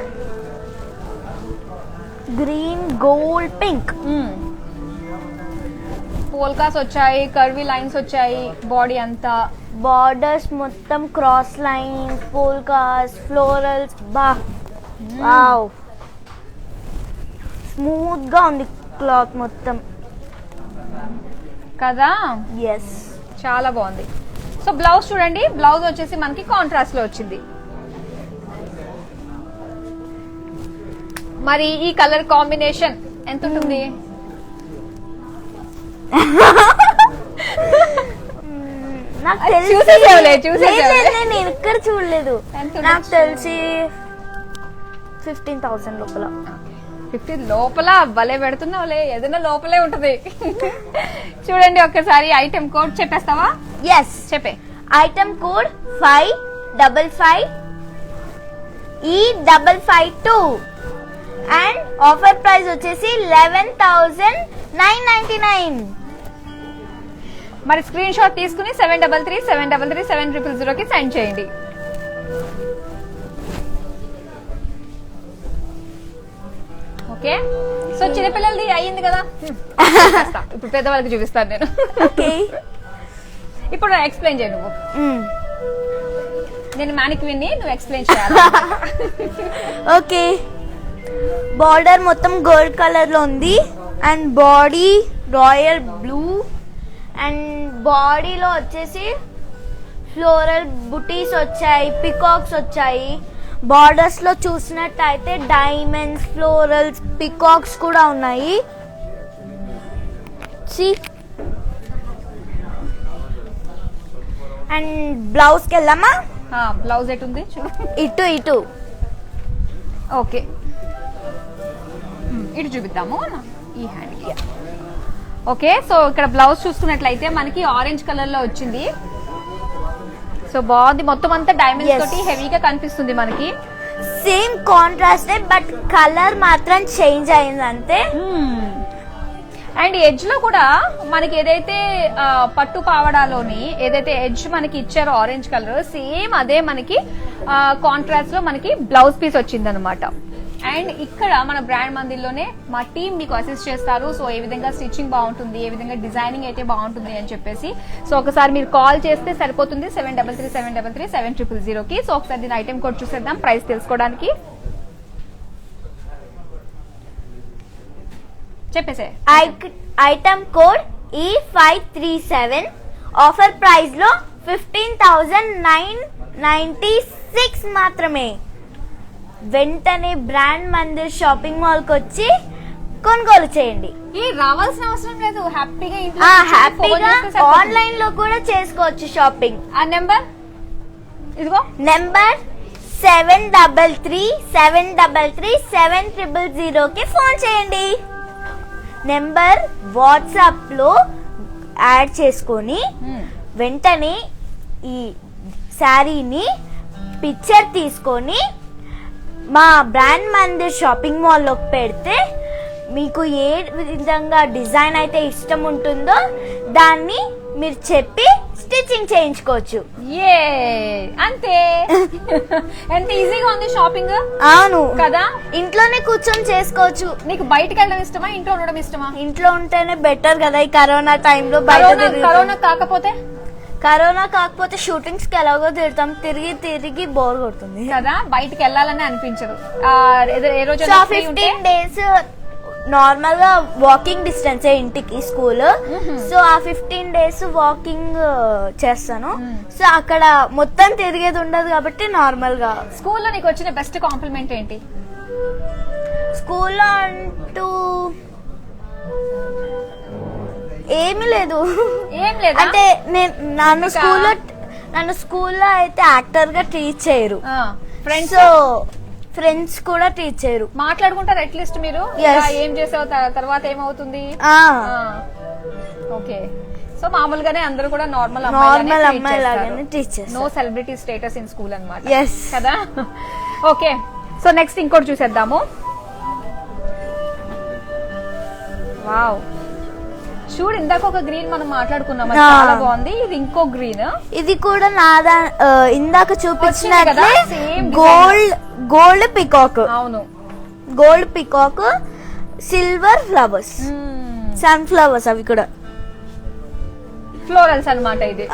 green gold pink. Polkas వచ్చాయి, కర్వీ లైన్స్ వచ్చాయి బాడీ అంతా. బార్డర్స్ మొత్తం cross lines, polkas, florals. Wow, smooth గా ఉంది క్లాత్ మొత్తం కదా. ఎస్, చాలా బాగుంది. సో బ్లౌజ్ చూడండి, బ్లౌజ్ వచ్చేసి మనకి కాంట్రాస్ట్ లో వచ్చింది. మరి ఈ కలర్ కాంబినేషన్ ఎంత ఉంటుంది? నాకు చూసేసేవలే. నేను ఇక్కడ చూడలేదు. ఎంత నాకు తెలిసి 15,000 లోపల. 50 లోపల భలే పెడుతున్నావులే, ఏదైనా లోపలే ఉంటది. చూడండి ఒక్కసారి ఐటమ్ కోడ్ చెప్పేస్తావా? ఎస్, చెప్పే. Item code 555E552 and offer price వచ్చేసి 11,999. మరి స్క్రీన్ షాట్ తీసుకుని 7337337000కి సెండ్ చేయండి. ఓకే, సో చిన్నపిల్లలది అయ్యింది కదా. ఇప్పుడు పెద్దవాళ్ళకి చూపిస్తాను నేను. ఓకే, ఇప్పుడు ఎక్స్ప్లెయిన్ చేయ నువ్వు. నేను మ్యానిక్విన్ని, నువ్వు ఎక్స్ప్లెయిన్ చేయాలి. ఓకే, బార్డర్ మొత్తం గోల్డ్ కలర్ లో ఉంది and body royal blue and బాడీలో వచ్చేసి ఫ్లోరల్ బుటీస్ వచ్చాయి, పికాక్స్ వచ్చాయి. బార్డర్స్ లో చూసినట్టయితే డైమండ్స్, ఫ్లోరల్స్, పికాక్స్ కూడా ఉన్నాయి. అండ్ బ్లౌజ్ కి వెళ్దామా? బ్లౌజ్ ఎటు ఉంది చూడు. ఇటు. ఓకే, ఇటు చూపిద్దాము ఈ హ్యాండ్ కి. ఓకే, సో ఇక్కడ బ్లౌజ్ చూసుకున్నట్లయితే మనకి ఆరెంజ్ కలర్ లో వచ్చింది. సో బాగుంది, మొత్తం అంతా డైమండ్స్ తోటి హెవీగా కనిపిస్తుంది మనకి. సేమ్ కాంట్రాస్ట్ బట్ కలర్ మాత్రం చేంజ్ అయింది అంతే. అండ్ ఎడ్జ్ లో కూడా మనకి ఏదైతే పట్టు పావడాలోని ఏదైతే ఎడ్జ్ మనకి ఇచ్చారో ఆరెంజ్ కలర్, సేమ్ అదే మనకి కాంట్రాస్ట్ లో మనకి బ్లౌజ్ పీస్ వచ్చింది అనమాట. అండ్ ఇక్కడ మన బ్రాండ్ మందిర్లోనే మా టీమ్ మీకు అసిస్ట్ చేస్తారు. సో ఏ విధంగా స్టిచ్చింగ్ బాగుంటుంది, ఏ విధంగా డిజైనింగ్ అయితే బాగుంటుంది అని చెప్పేసి. సో ఒకసారి మీరు కాల్ చేస్తే సరిపోతుంది 7337337000కి. సో ఒకసారి దీని ఐటమ్ కోడ్ చూసేద్దాం ప్రైస్ తెలుసుకోవడానికి. చెప్పేసే. Item code E537, offer price లో 15,996 మాత్రమే. వెంటనే బ్రాండ్ మందిర్ షాపింగ్ మాల్ కి వచ్చి కొనుగోలు చేయండి. రావాల్సిన అవసరం లేదు, హ్యాపీగా ఆన్లైన్ లో కూడా చేసుకోవచ్చు షాపింగ్. ఆ నెంబర్ ఇదిగో, నెంబర్ 7337337000కి ఫోన్ చేయండి. నెంబర్ వాట్సాప్ లో యాడ్ చేసుకొని వెంటనే ఈ శారీని పిక్చర్ తీసుకొని మా బ్రాండ్ మందిర్ షాపింగ్ మాల్ లోకి పెడితే మీకు ఏ విధంగా డిజైన్ అయితే ఇష్టం ఉంటుందో దాన్ని మీరు చెప్పి స్టిచ్చింగ్ చేయించుకోవచ్చు. అంతే. ఎంత ఈజీగా ఉంది షాపింగ్. అవును కదా, ఇంట్లోనే కూర్చొని చేసుకోవచ్చు. నీకు బయటకు వెళ్ళడం ఇష్టమా, ఇంట్లో ఉండడం ఇష్టమా? ఇంట్లో ఉంటేనే బెటర్ కదా ఈ కరోనా టైంలో. కరోనా కాకపోతే షూటింగ్స్ కి ఎలాగో తిడతాం, తిరిగి బోర్ కొడుతుంది కదా, బయటకు వెళ్ళాలని అనిపించదు. ఏ రోజు 15 days నార్మల్ గా వాకింగ్ డిస్టెన్స్ ఇంటికి స్కూల్. సో ఆ 15 days వాకింగ్ చేస్తాను. సో అక్కడ మొత్తం తిరిగేది ఉండదు కాబట్టి నార్మల్ గా. స్కూల్లో నీకు వచ్చిన బెస్ట్ కాంప్లిమెంట్ ఏంటి? స్కూల్లో అంటూ ఏమీ లేదు. ఏం లేదు అంటే నన్ను స్కూల్లో అయితే యాక్టర్ గా ట్రీట్ చేయరు. ఫ్రెండ్స్ కూడా ట్రీట్ చేయరు. మాట్లాడుకుంటారు అట్లీస్ట్ మీరు ఏం చేసావు తర్వాత ఏమవుతుంది. ఓకే, సో మామూలుగానే అందరూ కూడా నార్మల్ అమ్మాయి లాగానే ట్రీట్ చేస్తారు. No celebrity status in school అన్నమాట కదా. ఓకే, సో నెక్స్ట్ ఇంకోటి చూసేద్దాము. వావ్, చూడు ఇందాక ఒక గ్రీన్ మనం మాట్లాడుకున్నాం, అది చాలా బాగుంది. ఇది ఇంకో గ్రీన్, ఇది కూడా నాదా ఇందాక చూపించినట్లే సేమ్ గోల్డ్ పికాక్. అవును, gold peacock, silver flowers, sunflowers, అవి కూడా ఫ్లోరల్స్ అన్నమాట ఇది.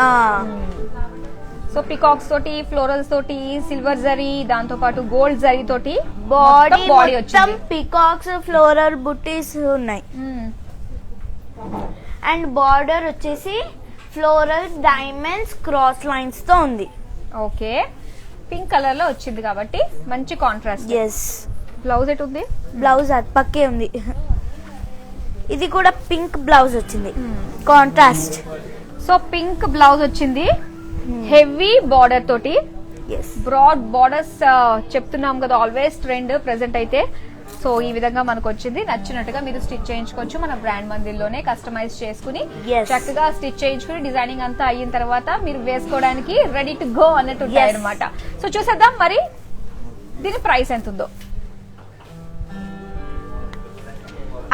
సో పికాక్స్ తోటి, ఫ్లోరల్స్ తోటి, సిల్వర్ జరీ, దాంతో పాటు గోల్డ్ జరీ తోటి బాడీ బాడీ మొత్తం పికాక్స్ ఫ్లోరల్ బుట్టీస్ ఉన్నాయి. అండ్ బార్డర్ వచ్చేసి ఫ్లోరల్ డైమండ్స్ క్రాస్ లైన్స్ తో ఉంది. ఓకే, పింక్ కలర్ లో వచ్చింది కాబట్టి మంచి కాంట్రాస్ట్. ఎస్. బ్లౌజ్ ఎటు ఉంది? బ్లౌజ్ అది పక్కే ఉంది. ఇది కూడా పింక్ బ్లౌజ్ వచ్చింది, కాంట్రాస్ట్. సో పింక్ బ్లౌజ్ వచ్చింది, హెవీ బార్డర్ తోటి. బ్రాడ్ బార్డర్స్ చెప్తున్నాం కదా, ఆల్వేస్ ట్రెండ్ ప్రెసెంట్ అయితే. సో ఈ విధంగా మనకు వచ్చింది. నచ్చినట్టుగా మీరు స్టిచ్ చేయించుకోవచ్చు మన బ్రాండ్ మందిర్లోనే, కస్టమైజ్ చేసుకుని చక్కగా స్టిచ్ చేయించుకుని డిజైనింగ్ అంతా అయిన తర్వాత మీరు వేసుకోవడానికి రెడీ టు గో అన్నట్టు ఉంటాయి అనమాట. సో చూసేద్దాం మరి దీని ప్రైస్ ఎంత ఉందో.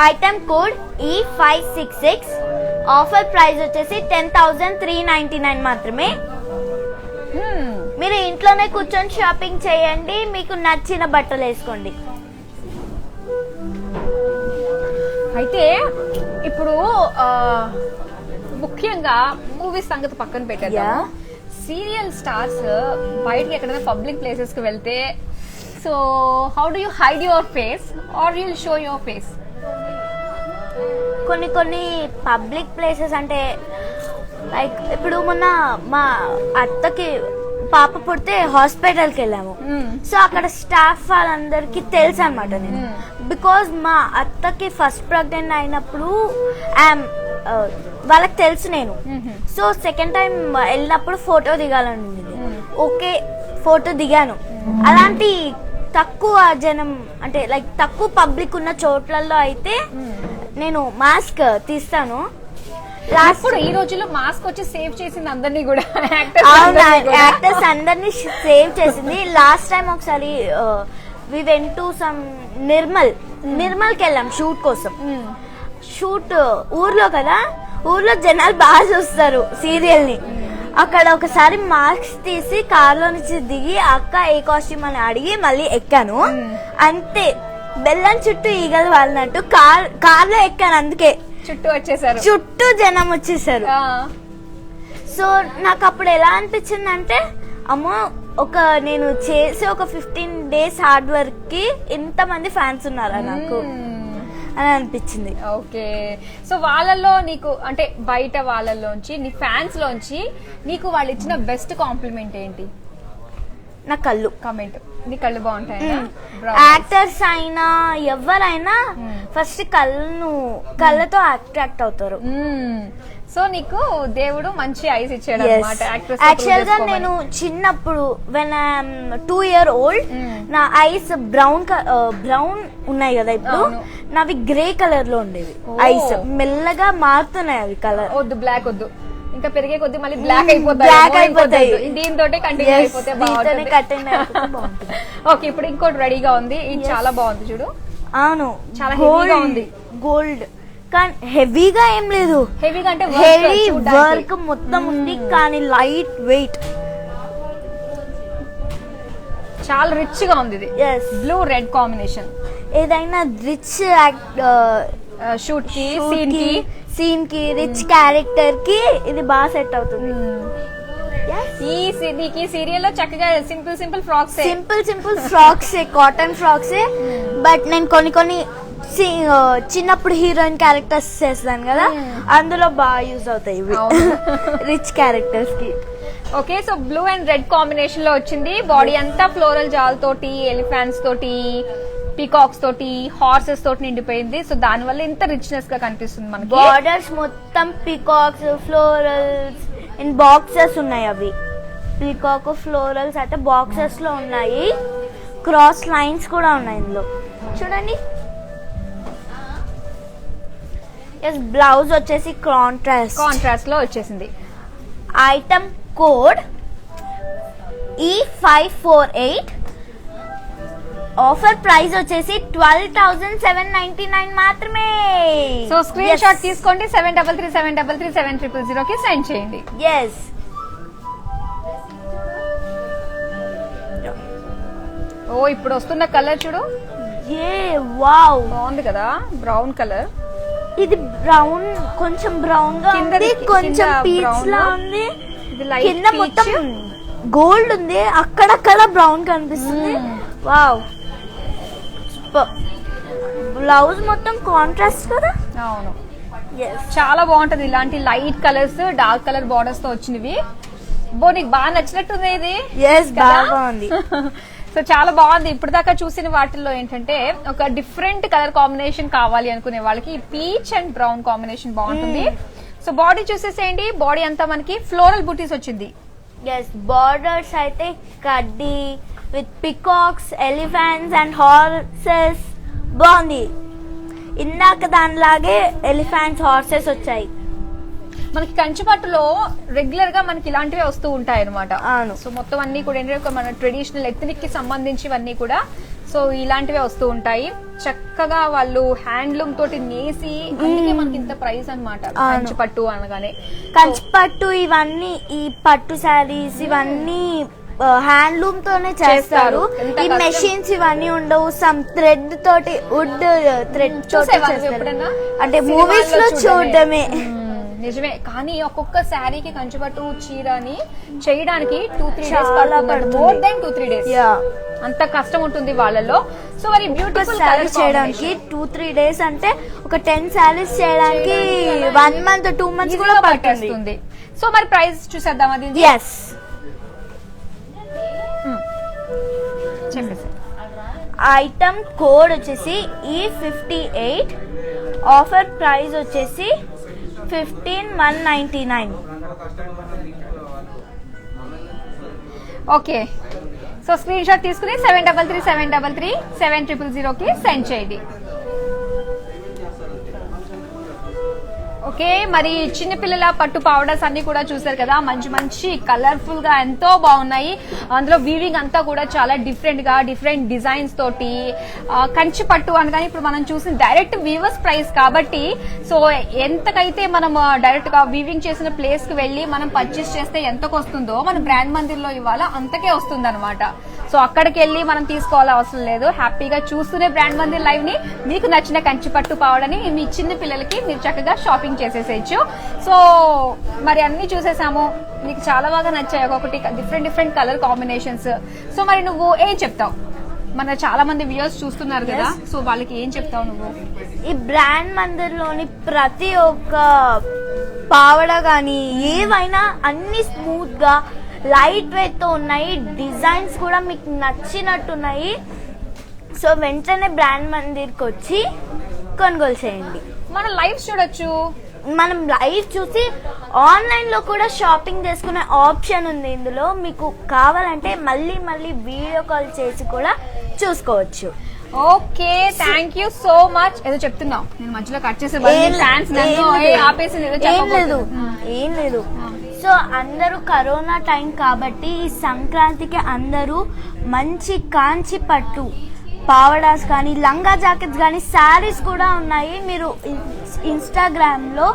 Item code E566, offer price వచ్చేసి 10,399 మాత్రమే. మీరు ఇంట్లోనే కూర్చొని షాపింగ్ చేయండి, మీకు నచ్చిన బట్టలు వేసుకోండి. అయితే ఇప్పుడు ముఖ్యంగా మూవీస్ సంగతి పక్కన పెట్టేద్దాం. సీరియల్ స్టార్స్ బయటకి ఎక్కడైనా పబ్లిక్ ప్లేసెస్ కి వెళ్తే, so how do you hide your face are you show your face? కొన్ని పబ్లిక్ ప్లేసెస్ అంటే లైక్ ఇప్పుడు మొన్న మా అత్తకి పాప పుడితే హాస్పిటల్కి వెళ్ళాము. సో అక్కడ స్టాఫ్ వాళ్ళందరికి తెలుసు అనమాట నేను, బికాజ్ మా అత్తకి ఫస్ట్ ప్రెగ్నెంట్ అయినప్పుడు వాళ్ళకి తెలుసు నేను. సో సెకండ్ టైం వెళ్ళినప్పుడు ఫోటో దిగాలని, ఓకే ఫోటో దిగాను. అలాంటి తక్కువ జనం అంటే లైక్ తక్కువ పబ్లిక్ ఉన్న చోట్లలో అయితే నేను మాస్క్ తీస్తాను. ఇప్పుడు ఈ రోజుల్లో మాస్క్ వచ్చి సేవ్ చేసింది అందరినీ కూడా, యాక్టర్స్ అందరినీ సేవ్ చేసింది. లాస్ట్ టైం ఒకసారి వి వెంట్ టు సమ్ నిర్మల్కి వెళ్ళాం షూట్ కోసం. షూట్ ఊర్లో కదా, ఊర్లో జనాలు బాగా చూస్తారు సీరియల్ ని. అక్కడ ఒకసారి మాస్క్ తీసి కార్లో నుంచి దిగి అక్క ఏ కాస్ట్యూమ్ అని అడిగి మళ్ళీ ఎక్కాను. అంతే, బెల్లం చుట్టూ ఈగలు వాళ్ళనట్టు కార్లో ఎక్కాను. అందుకే చుట్టూ వచ్చేసారు, చుట్టూ జనం వచ్చేసారు. సో నాకు అప్పుడు ఎలా అనిపించింది అంటే, అమ్మో నేను చేసే ఒక 15 days హార్డ్ వర్క్ కి ఇంతమంది ఫ్యాన్స్ ఉన్నారా నాకు అని అనిపించింది. ఓకే, సో వాళ్ళల్లో నీకు అంటే బయట వాళ్ళలోంచి నీ ఫ్యాన్స్ లోంచి నీకు వాళ్ళు ఇచ్చిన బెస్ట్ కాంప్లిమెంట్ ఏంటి? నా కళ్ళు. కామెంట్, నీ కళ్ళు బాగుంటాయి. యాక్టర్స్ అయినా ఎవరైనా ఫస్ట్ కళ్ళతో అట్రాక్ట్ అవుతారు. సో నీకు దేవుడు మంచి ఐస్ ఇచ్చాడు అన్నమాట. యాక్చువల్ గా నేను చిన్నప్పుడు వెన్ ఐఎమ్ 2 years old నా ఐస్ బ్రౌన్ ఉన్నాయి కదా, ఇప్పుడు నావి గ్రే కలర్ లో ఉండేవి ఐస్. మెల్లగా మారుతున్నాయి అవి కలర్. వద్దు, బ్లాక్ వద్దు, ఇంకా పెరిగే కొద్ది మళ్ళీ బ్లాక్ అయిపోతాయి. దీంతో కంటిన్యూ అయిపోతే బాగుంటుంది. ఓకే, ఇప్పుడు ఇంకోటి రెడీగా ఉంది. ఇది చాలా బాగుంది చూడు. అవును, చాలా హెవీగా ఉంది. గోల్డ్ కానీ హెవీగా ఏం లేదు, హెవీగా అంటే హెవీ వర్క్ మొత్తం ఉంది కానీ లైట్ వెయిట్, చాలా రిచ్ గా ఉంది. ఇది బ్లూ రెడ్ కాంబినేషన్. ఏదైనా రిచ్ షూట్ కి సీన్ కి రిచ్ క్యారెక్టర్ కి ఇది బాగా సెట్ అవుతుంది. ఈ సీరియల్ లో చక్కగా simple frocks cotton frocks. But నేను కొన్ని చిన్నప్పుడు హీరోయిన్ క్యారెక్టర్స్ చేస్తాను కదా, అందులో బాగా యూజ్ అవుతాయి ఇవి రిచ్ క్యారెక్టర్స్ కి. Okay, so blue and red combination లో వచ్చింది. బాడీ అంతా ఫ్లోరల్ జాల్ తోటి, ఎలిఫెంట్స్ తోటి, పీకాక్స్ తోటి, హార్సెస్ తోటి నిండిపోయింది. సో దాని వల్ల ఇంత రిచ్నెస్ గా కనిపిస్తుంది మనకి. బార్డర్స్ మొత్తం పీకాక్స్, ఫ్లోరల్స్ ఇన్ బాక్సెస్ ఉన్నాయి. అవి పీకాక్ ఫ్లోరల్స్ అయితే బాక్సెస్ లో ఉన్నాయి. క్రాస్ లైన్స్ కూడా ఉన్నాయి ఇందులో చూడండి. బ్లౌజ్ వచ్చేసి కాంట్రాస్ట్ లో వచ్చేసింది. Item code E548, offer price వచ్చేసి 12,799 మాత్రమే. సో స్క్రీన్ షాట్ తీసుకోండి, 7337337000 కి సెండ్ చేయండి. ఎస్. ఓ ఇప్పుడు వస్తున్న కలర్ చూడు, ఏ వావ్, బాగుంది కదా, బ్రౌన్ కలర్. ఇది బ్రౌన్, కొంచెం బ్రౌన్ గా ఉంది, కొంచెం పీచ్ లా ఉంది, కింద మొత్తం గోల్డ్ ఉంది, అక్కడక్కడ బ్రౌన్ కనిపిస్తుంది. వావ్, బ్లౌజ్ మొత్తం కాంట్రాస్ట్ కదా. అవును, చాలా బాగుంటది. ఇలాంటి light colours, dark colour borders తో వచ్చినవి. బో నీకు బాగా నచ్చినట్టుంది ఇది. బాగుంది. సో చాలా బాగుంది. ఇప్పుడు దాకా చూసిన వాటిల్లో ఏంటంటే ఒక డిఫరెంట్ కలర్ కాంబినేషన్ కావాలి అనుకునే వాళ్ళకి పీచ్ అండ్ బ్రౌన్ కాంబినేషన్ బాగుంటుంది. సో బాడీ చూసేసేయండి, బాడీ అంతా మనకి ఫ్లోరల్ బూటీస్ వచ్చింది. ఎస్, బార్డర్స్ అయితే కడ్డీ with peacocks, elephants and horses. బాగుంది, ఇందాక దానిలాగే ఎలిఫెంట్స్, హార్సెస్ వచ్చాయి. మనకి కంచిపట్టులో రెగ్యులర్ గా మనకి ఇలాంటివే వస్తూ ఉంటాయి అనమాట. అవును. సో మొత్తం అన్ని కూడా ఏంటంటే మన ట్రెడిషనల్ ఎథనిక్ కి సంబంధించివన్నీ కూడా సో ఇలాంటివే వస్తూ ఉంటాయి. చక్కగా వాళ్ళు హ్యాండ్లూమ్ తోటి నేసి, అందుకే మనకి ఇంత ప్రైస్ అనమాట కంచిపట్టు అనగానే. కంచిపట్టు ఇవన్నీ, ఈ పట్టు శారీస్ ఇవన్నీ హ్యాండ్లూమ్ తోనే చేస్తారు. ఈ మెషిన్స్ ఇవన్నీ ఉండవు. సమ్ థ్రెడ్ తోటి, వుడ్ థ్రెడ్ తోటి చేస్తారు. అంటే మూవీస్ లో చూడడమే. నిజమే, కానీ ఒక్కొక్క శారీకి కంచిపట్టు చీరని చేయడానికి 2-3 డేస్ పడుతుంది. More than 2-3 days. అంత కష్టం ఉంటుంది వాళ్ళలో. సో మరి బ్యూటిఫుల్ శారీ చేయడానికి 2-3 డేస్ అంటే ఒక 10 శారీస్ చేయడానికి 1 month 2 months కూడా పడుతుంది. సో మరి ప్రైస్ చూసేద్దాం అది. ఎస్, చెప్పేసి ఐటమ్ కోడ్ వచ్చేసి E58, ఆఫర్ ప్రైస్ వచ్చేసి 15,199. ఓకే, సో స్క్రీన్ షాట్ తీసుకుని 7337337000 కి సెండ్ చేయండి. ఓకే, మరి చిన్నపిల్లల పట్టు పౌడర్స్ అన్ని కూడా చూసారు కదా, మంచి మంచి కలర్ఫుల్ గా ఎంతో బాగున్నాయి. అందులో వీవింగ్ అంతా కూడా చాలా డిఫరెంట్ గా, డిఫరెంట్ డిజైన్స్ తోటి. కంచి పట్టు అనగానే ఇప్పుడు మనం చూసిన డైరెక్ట్ వీవర్స్ ప్రైస్ కాబట్టి, సో ఎంతకైతే మనం డైరెక్ట్ గా వీవింగ్ చేసిన ప్లేస్ కి వెళ్లి మనం పర్చేస్ చేస్తే ఎంతకు వస్తుందో మన బ్రాండ్ మందిర్లో ఇవాళ అంతకే వస్తుంది అనమాట. సో అక్కడికి వెళ్ళి మనం తీసుకోవాల్సిన అవసరం లేదు. హ్యాపీగా చూస్తూనే బ్రాండ్ మందిర్ లైవ్ ని మీకు నచ్చిన కంచి పట్టు పౌడర్ని మీ చిన్న పిల్లలకి మీరు చక్కగా షాపింగ్ చేసేసేయచ్చు. సో మరి అన్ని చూసేసాము, నీకు చాలా బాగా నచ్చాయి ఒక్కొక్కటి డిఫరెంట్ కలర్ కాంబినేషన్స్. సో మరి నువ్వు ఏం చెప్తావు? మన చాలా మంది వ్యూయర్స్ చూస్తున్నారు కదా, సో వాళ్ళకి ఏం చెప్తావు నువ్వు? ఈ బ్రాండ్ మందిర్లోని ప్రతి ఒక్క పావడ గానీ ఏవైనా అన్ని స్మూత్ గా, లైట్ వెయిట్ తో ఉన్నాయి. డిజైన్స్ కూడా మీకు నచ్చినట్టున్నాయి. సో వెంటనే బ్రాండ్ మందిర్కి వచ్చి కొనుగోలు చేయండి. మనం లైవ్ చూడొచ్చు, మనం లైవ్ చూసి ఆన్లైన్ లో కూడా షాపింగ్ చేసుకునే ఆప్షన్ ఉంది. ఇందులో మీకు కావాలంటే మళ్ళీ వీడియో కాల్ చేసి కూడా చూసుకోవచ్చు. Okay, thank you so much. ఏదో చెప్తున్నావు, నేను మధ్యలో కట్ చేసే ఏం లేదు. సో అందరూ కరోనా టైం కాబట్టి ఈ సంక్రాంతికి అందరూ మంచి కాంచి పట్టు పావడాస్ కానీ, లంగా జాకెట్స్ కానీ, శారీస్ కూడా ఉన్నాయి. మీరు ఇన్స్టాగ్రామ్ లో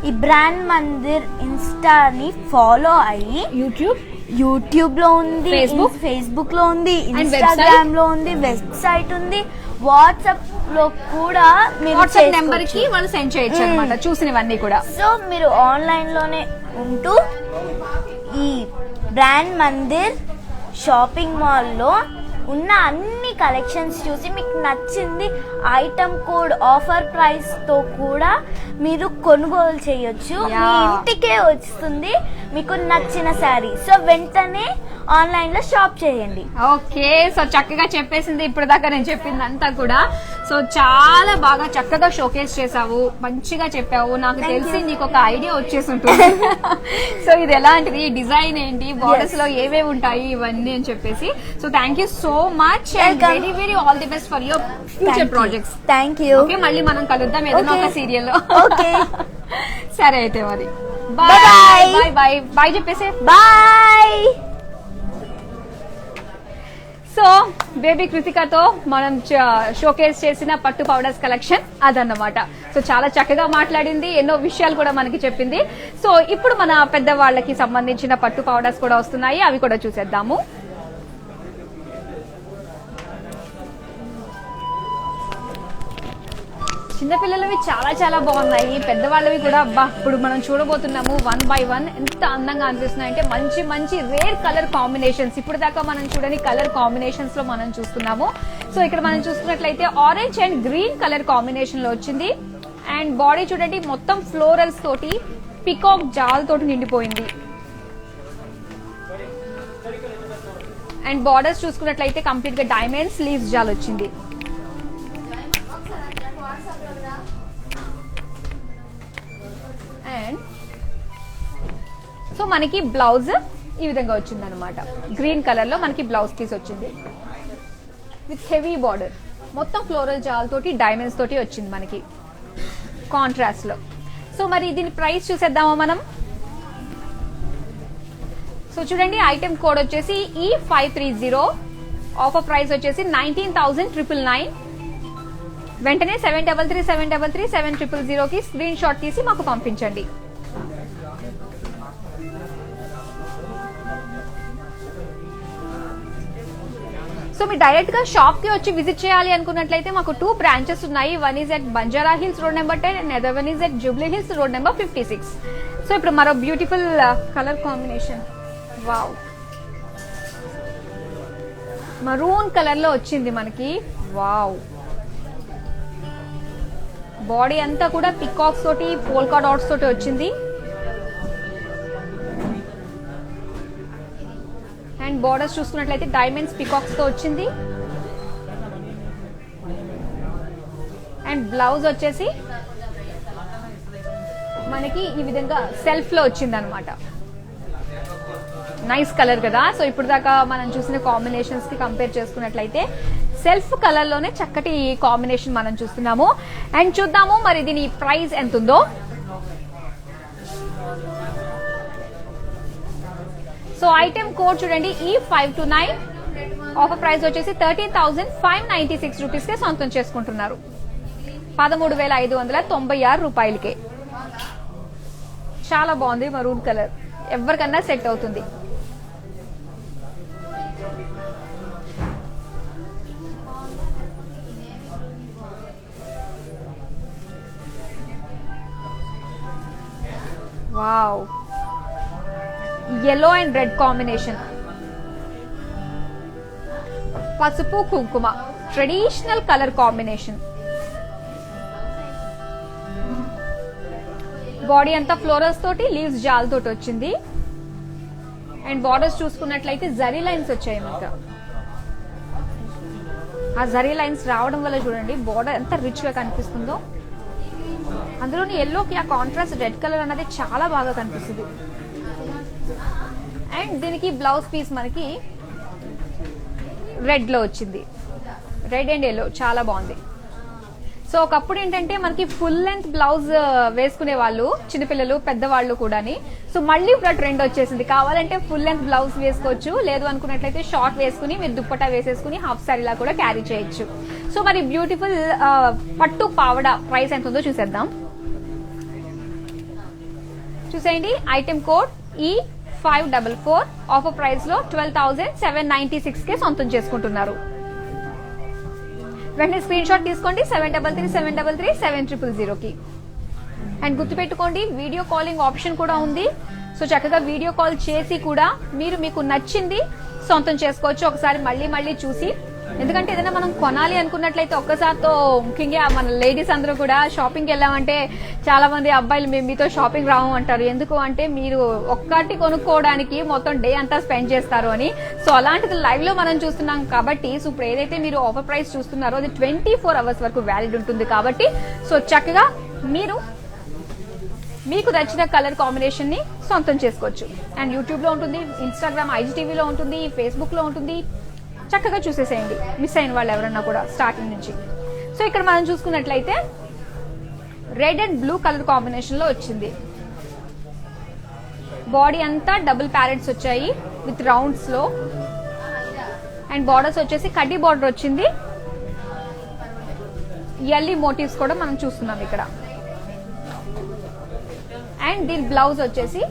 ఈ బ్రాండ్ మందిర్ ఇన్స్టాని ఫాలో అయ్యి, యూట్యూబ్ లో ఉంది, ఫేస్బుక్ లో ఉంది, ఇన్స్టాగ్రామ్ లో ఉంది, వెబ్సైట్ ఉంది, వాట్సాప్ లో కూడా మీరు వాట్సాప్ నెంబర్ కి వాళ్ళు సెండ్ చేయొచ్చు అన్నమాట చూసినవన్నీ కూడా. సో మీరు ఆన్లైన్ లోనే ఉంటూ ఈ బ్రాండ్ మందిర్ షాపింగ్ మాల్ లో ఉన్న అన్ని కలెక్షన్స్ చూసి మీకు నచ్చింది ఐటమ్ కోడ్ ఆఫర్ ప్రైస్ తో కూడా మీరు కొనుగోలు చేయొచ్చు. మీ ఇంటికే వస్తుంది మీకు నచ్చిన శారీ. సో వెంటనే ఆన్లైన్ లో షాప్ చేయండి. ఓకే, సో చక్కగా చెప్పేసింది ఇప్పుడు దాకా నేను చెప్పింది అంతా కూడా. సో చాలా బాగా చక్కగా షోకేస్ చేసావు, మంచిగా చెప్పావు. నాకు తెలిసి నీకు ఒక ఐడియా వచ్చేసి ఉంటుంది. సో ఇది ఎలాంటిది, డిజైన్ ఏంటి, బార్డర్స్ లో ఏవేవి ఉంటాయి, ఇవన్నీ అని చెప్పేసి. So thank you so much and very all the best for your future projects. Thank you. Okay, మళ్ళీ మనం కలుద్దాం ఏదైనా ఒక సీరియల్ లో. ఓకే, సరే అయితే మరి బాయ్. బాయ్ చెప్పేసి బాయ్. సో బేబీ కృతికతో మనం షోకేస్ చేసిన పట్టు పౌడర్స్ కలెక్షన్ అదన్నమాట. సో చాలా చక్కగా మాట్లాడింది, ఎన్నో విషయాలు కూడా మనకి చెప్పింది. సో ఇప్పుడు మన పెద్దవాళ్ళకి సంబంధించిన పట్టు పౌడర్స్ కూడా వస్తున్నాయి, అవి కూడా చూసేద్దాము. చిన్నపిల్లలవి చాలా చాలా బాగున్నాయి, పెద్దవాళ్ళవి కూడా. అబ్బా, ఇప్పుడు మనం చూడబోతున్నాము 1 by 1 ఎంత అందంగా అనిపిస్తున్నాయి అంటే మంచి మంచి రేర్ కలర్ కాంబినేషన్స్. ఇప్పుడు దాకా మనం చూడని కలర్ కాంబినేషన్స్ లో మనం చూస్తున్నాము. సో ఇక్కడ మనం చూసుకున్నట్లయితే orange and green colour combination లో వచ్చింది. అండ్ బాడీ చూడండి మొత్తం ఫ్లోరల్స్ తోటి పికాక్ జాల్ తోటి నిండిపోయింది. అండ్ బార్డర్స్ చూసుకున్నట్లయితే కంప్లీట్ గా డైమండ్ స్లీవ్స్ జాల్ వచ్చింది. అండ్ సో మనకి బ్లౌజ్ ఈ విధంగా వచ్చింది అనమాట. గ్రీన్ కలర్ లో మనకి బ్లౌజ్ పీస్ వచ్చింది విత్ హెవీ బార్డర్, మొత్తం ఫ్లోరల్ జాల్ తోటి డైమండ్స్ తోటి వచ్చింది మనకి కాంట్రాస్ట్ లో. సో మరి దీని ప్రైస్ చూసేద్దామా మనం. సో చూడండి, ఐటమ్ కోడ్ వచ్చేసి E530, ఆఫర్ ప్రైస్ వచ్చేసి 19,999. వెంటనే 7337337000కి స్క్రీన్ షాట్ తీసి మాకు పంపించండి. సో మీరు డైరెక్ట్ గా షాప్ కి వచ్చి విజిట్ చేయాలి అనుకున్నట్లయితే మాకు 2 బ్రాంచెస్ ఉన్నాయి. One is at Banjara hills road number 10 and other one is at Jubilee hills road number 56. So ఇప్పుడు మరో beautiful colour combination, wow, maroon colour లో వచ్చింది మనకి. వావ్, బాడీ అంతా కూడా పికాక్స్ తోటి పోల్కా డాట్స్ తోటి వచ్చింది. అండ్ బార్డర్స్ చూసుకున్నట్లయితే డైమండ్స్ పికాక్స్ తో వచ్చింది. అండ్ బ్లౌజ్ వచ్చేసి మనకి ఈ విధంగా సెల్ఫ్ లో వచ్చింది అనమాట. నైస్ కలర్ కదా. సో ఇప్పుడు దాకా మనం చూసిన కాంబినేషన్స్ కి కంపేర్ చేసుకున్నట్లయితే సెల్ఫ్ కలర్ లోనే చక్కటి కాంబినేషన్ మనం చూస్తున్నాము. అండ్ చూద్దాము మరి దీని ప్రైస్ ఎంత ఉందో. సో ఐటమ్ కోడ్ చూడండి E529, ఆఫర్ ప్రైస్ వచ్చేసి 13,596 రూపీస్ కే సొంతం చేసుకుంటున్నారు. 13,596 రూపాయలకే. చాలా బాగుంది మరూన్ కలర్, ఎవరికన్నా సెట్ అవుతుంది. Wow, yellow and red combination, పసుపు కుంకుమ ట్రెడిషనల్ కలర్ కాంబినేషన్. బాడీ అంతా ఫ్లోరల్స్ తోటి లీవ్స్ జాల్ తోటి వచ్చింది. అండ్ బార్డర్స్ చూసుకున్నట్లయితే జరీ లైన్స్ వచ్చాయి మనకు. ఆ జరీ లైన్స్ రావడం వల్ల చూడండి బార్డర్ ఎంత రిచ్ గా కనిపిస్తుందో. అందులోని ఎల్లోకి ఆ కాంట్రాస్ట్ రెడ్ కలర్ అన్నది చాలా బాగా కనిపిస్తుంది. అండ్ దీనికి బ్లౌజ్ పీస్ మనకి రెడ్ లో వచ్చింది. రెడ్ అండ్ ఎల్లో చాలా బాగుంది. సో ఒకప్పుడు ఏంటంటే మనకి ఫుల్ లెంత్ బ్లౌజ్ వేసుకునే వాళ్ళు చిన్నపిల్లలు, పెద్దవాళ్ళు కూడాని. సో మళ్ళీ ఇప్పుడు ట్రెండ్ వచ్చేసింది. కావాలంటే ఫుల్ లెంత్ బ్లౌజ్ వేసుకోవచ్చు, లేదు అనుకున్నట్లయితే షార్ట్ వేసుకుని మీరు దుప్పట్టా వేసేసుకుని హాఫ్ సారీలా కూడా క్యారీ చేయొచ్చు. సో మరి బ్యూటిఫుల్ పట్టు పావడ ప్రైస్ ఎంత ఉందో చూసేద్దాం. చూసేయండి, item code E544, offer price లో 12,796 కే సొంతం చేసుకుంటున్నారు. వెంటనే స్క్రీన్ షాట్ తీసుకోండి 7337337000కి. అండ్ గుర్తుపెట్టుకోండి, వీడియో కాలింగ్ ఆప్షన్ కూడా ఉంది. సో చక్కగా వీడియో కాల్ చేసి కూడా మీకు నచ్చింది సొంతం చేసుకోవచ్చు ఒకసారి మళ్ళీ మళ్ళీ చూసి. ఎందుకంటే ఏదైనా మనం కొనాలి అనుకున్నట్లయితే ఒక్కసారితో, ముఖ్యంగా మన లేడీస్ అందరూ కూడా షాపింగ్కి వెళ్ళామంటే చాలా మంది అబ్బాయిలు మేము మీతో షాపింగ్ రాము అంటారు. ఎందుకు అంటే మీరు ఒక్కటి కొనుక్కోవడానికి మొత్తం డే అంతా స్పెండ్ చేస్తారు అని. సో అలాంటిది లైవ్ లో మనం చూస్తున్నాం కాబట్టి, సో ఇప్పుడు ఏదైతే మీరు ఆఫర్ ప్రైస్ చూస్తున్నారో అది 24 hours వరకు వ్యాలిడ్ ఉంటుంది కాబట్టి, సో చక్కగా మీకు నచ్చిన కలర్ కాంబినేషన్ ని సొంతం చేసుకోవచ్చు. అండ్ యూట్యూబ్ లో ఉంటుంది, ఇన్స్టాగ్రామ్, IGTVలో ఉంటుంది, ఫేస్బుక్ లో ఉంటుంది. చక్కగా చూసేసేయండి మిస్ అయిన వాళ్ళు ఎవరన్నా కూడా స్టార్టింగ్ నుంచి. సో ఇక్కడ మనం చూసుకున్నట్లయితే red and blue colour combination లో వచ్చింది. బాడీ అంతా డబుల్ ప్యారెట్స్ వచ్చాయి విత్ రౌండ్స్ లో. అండ్ బార్డర్స్ వచ్చేసి కడ్డీ బార్డర్ వచ్చింది. ఎల్ఈ మోటివ్స్ కూడా మనం చూస్తున్నాం ఇక్కడ. అండ్ దీని బ్లౌజ్ వచ్చేసి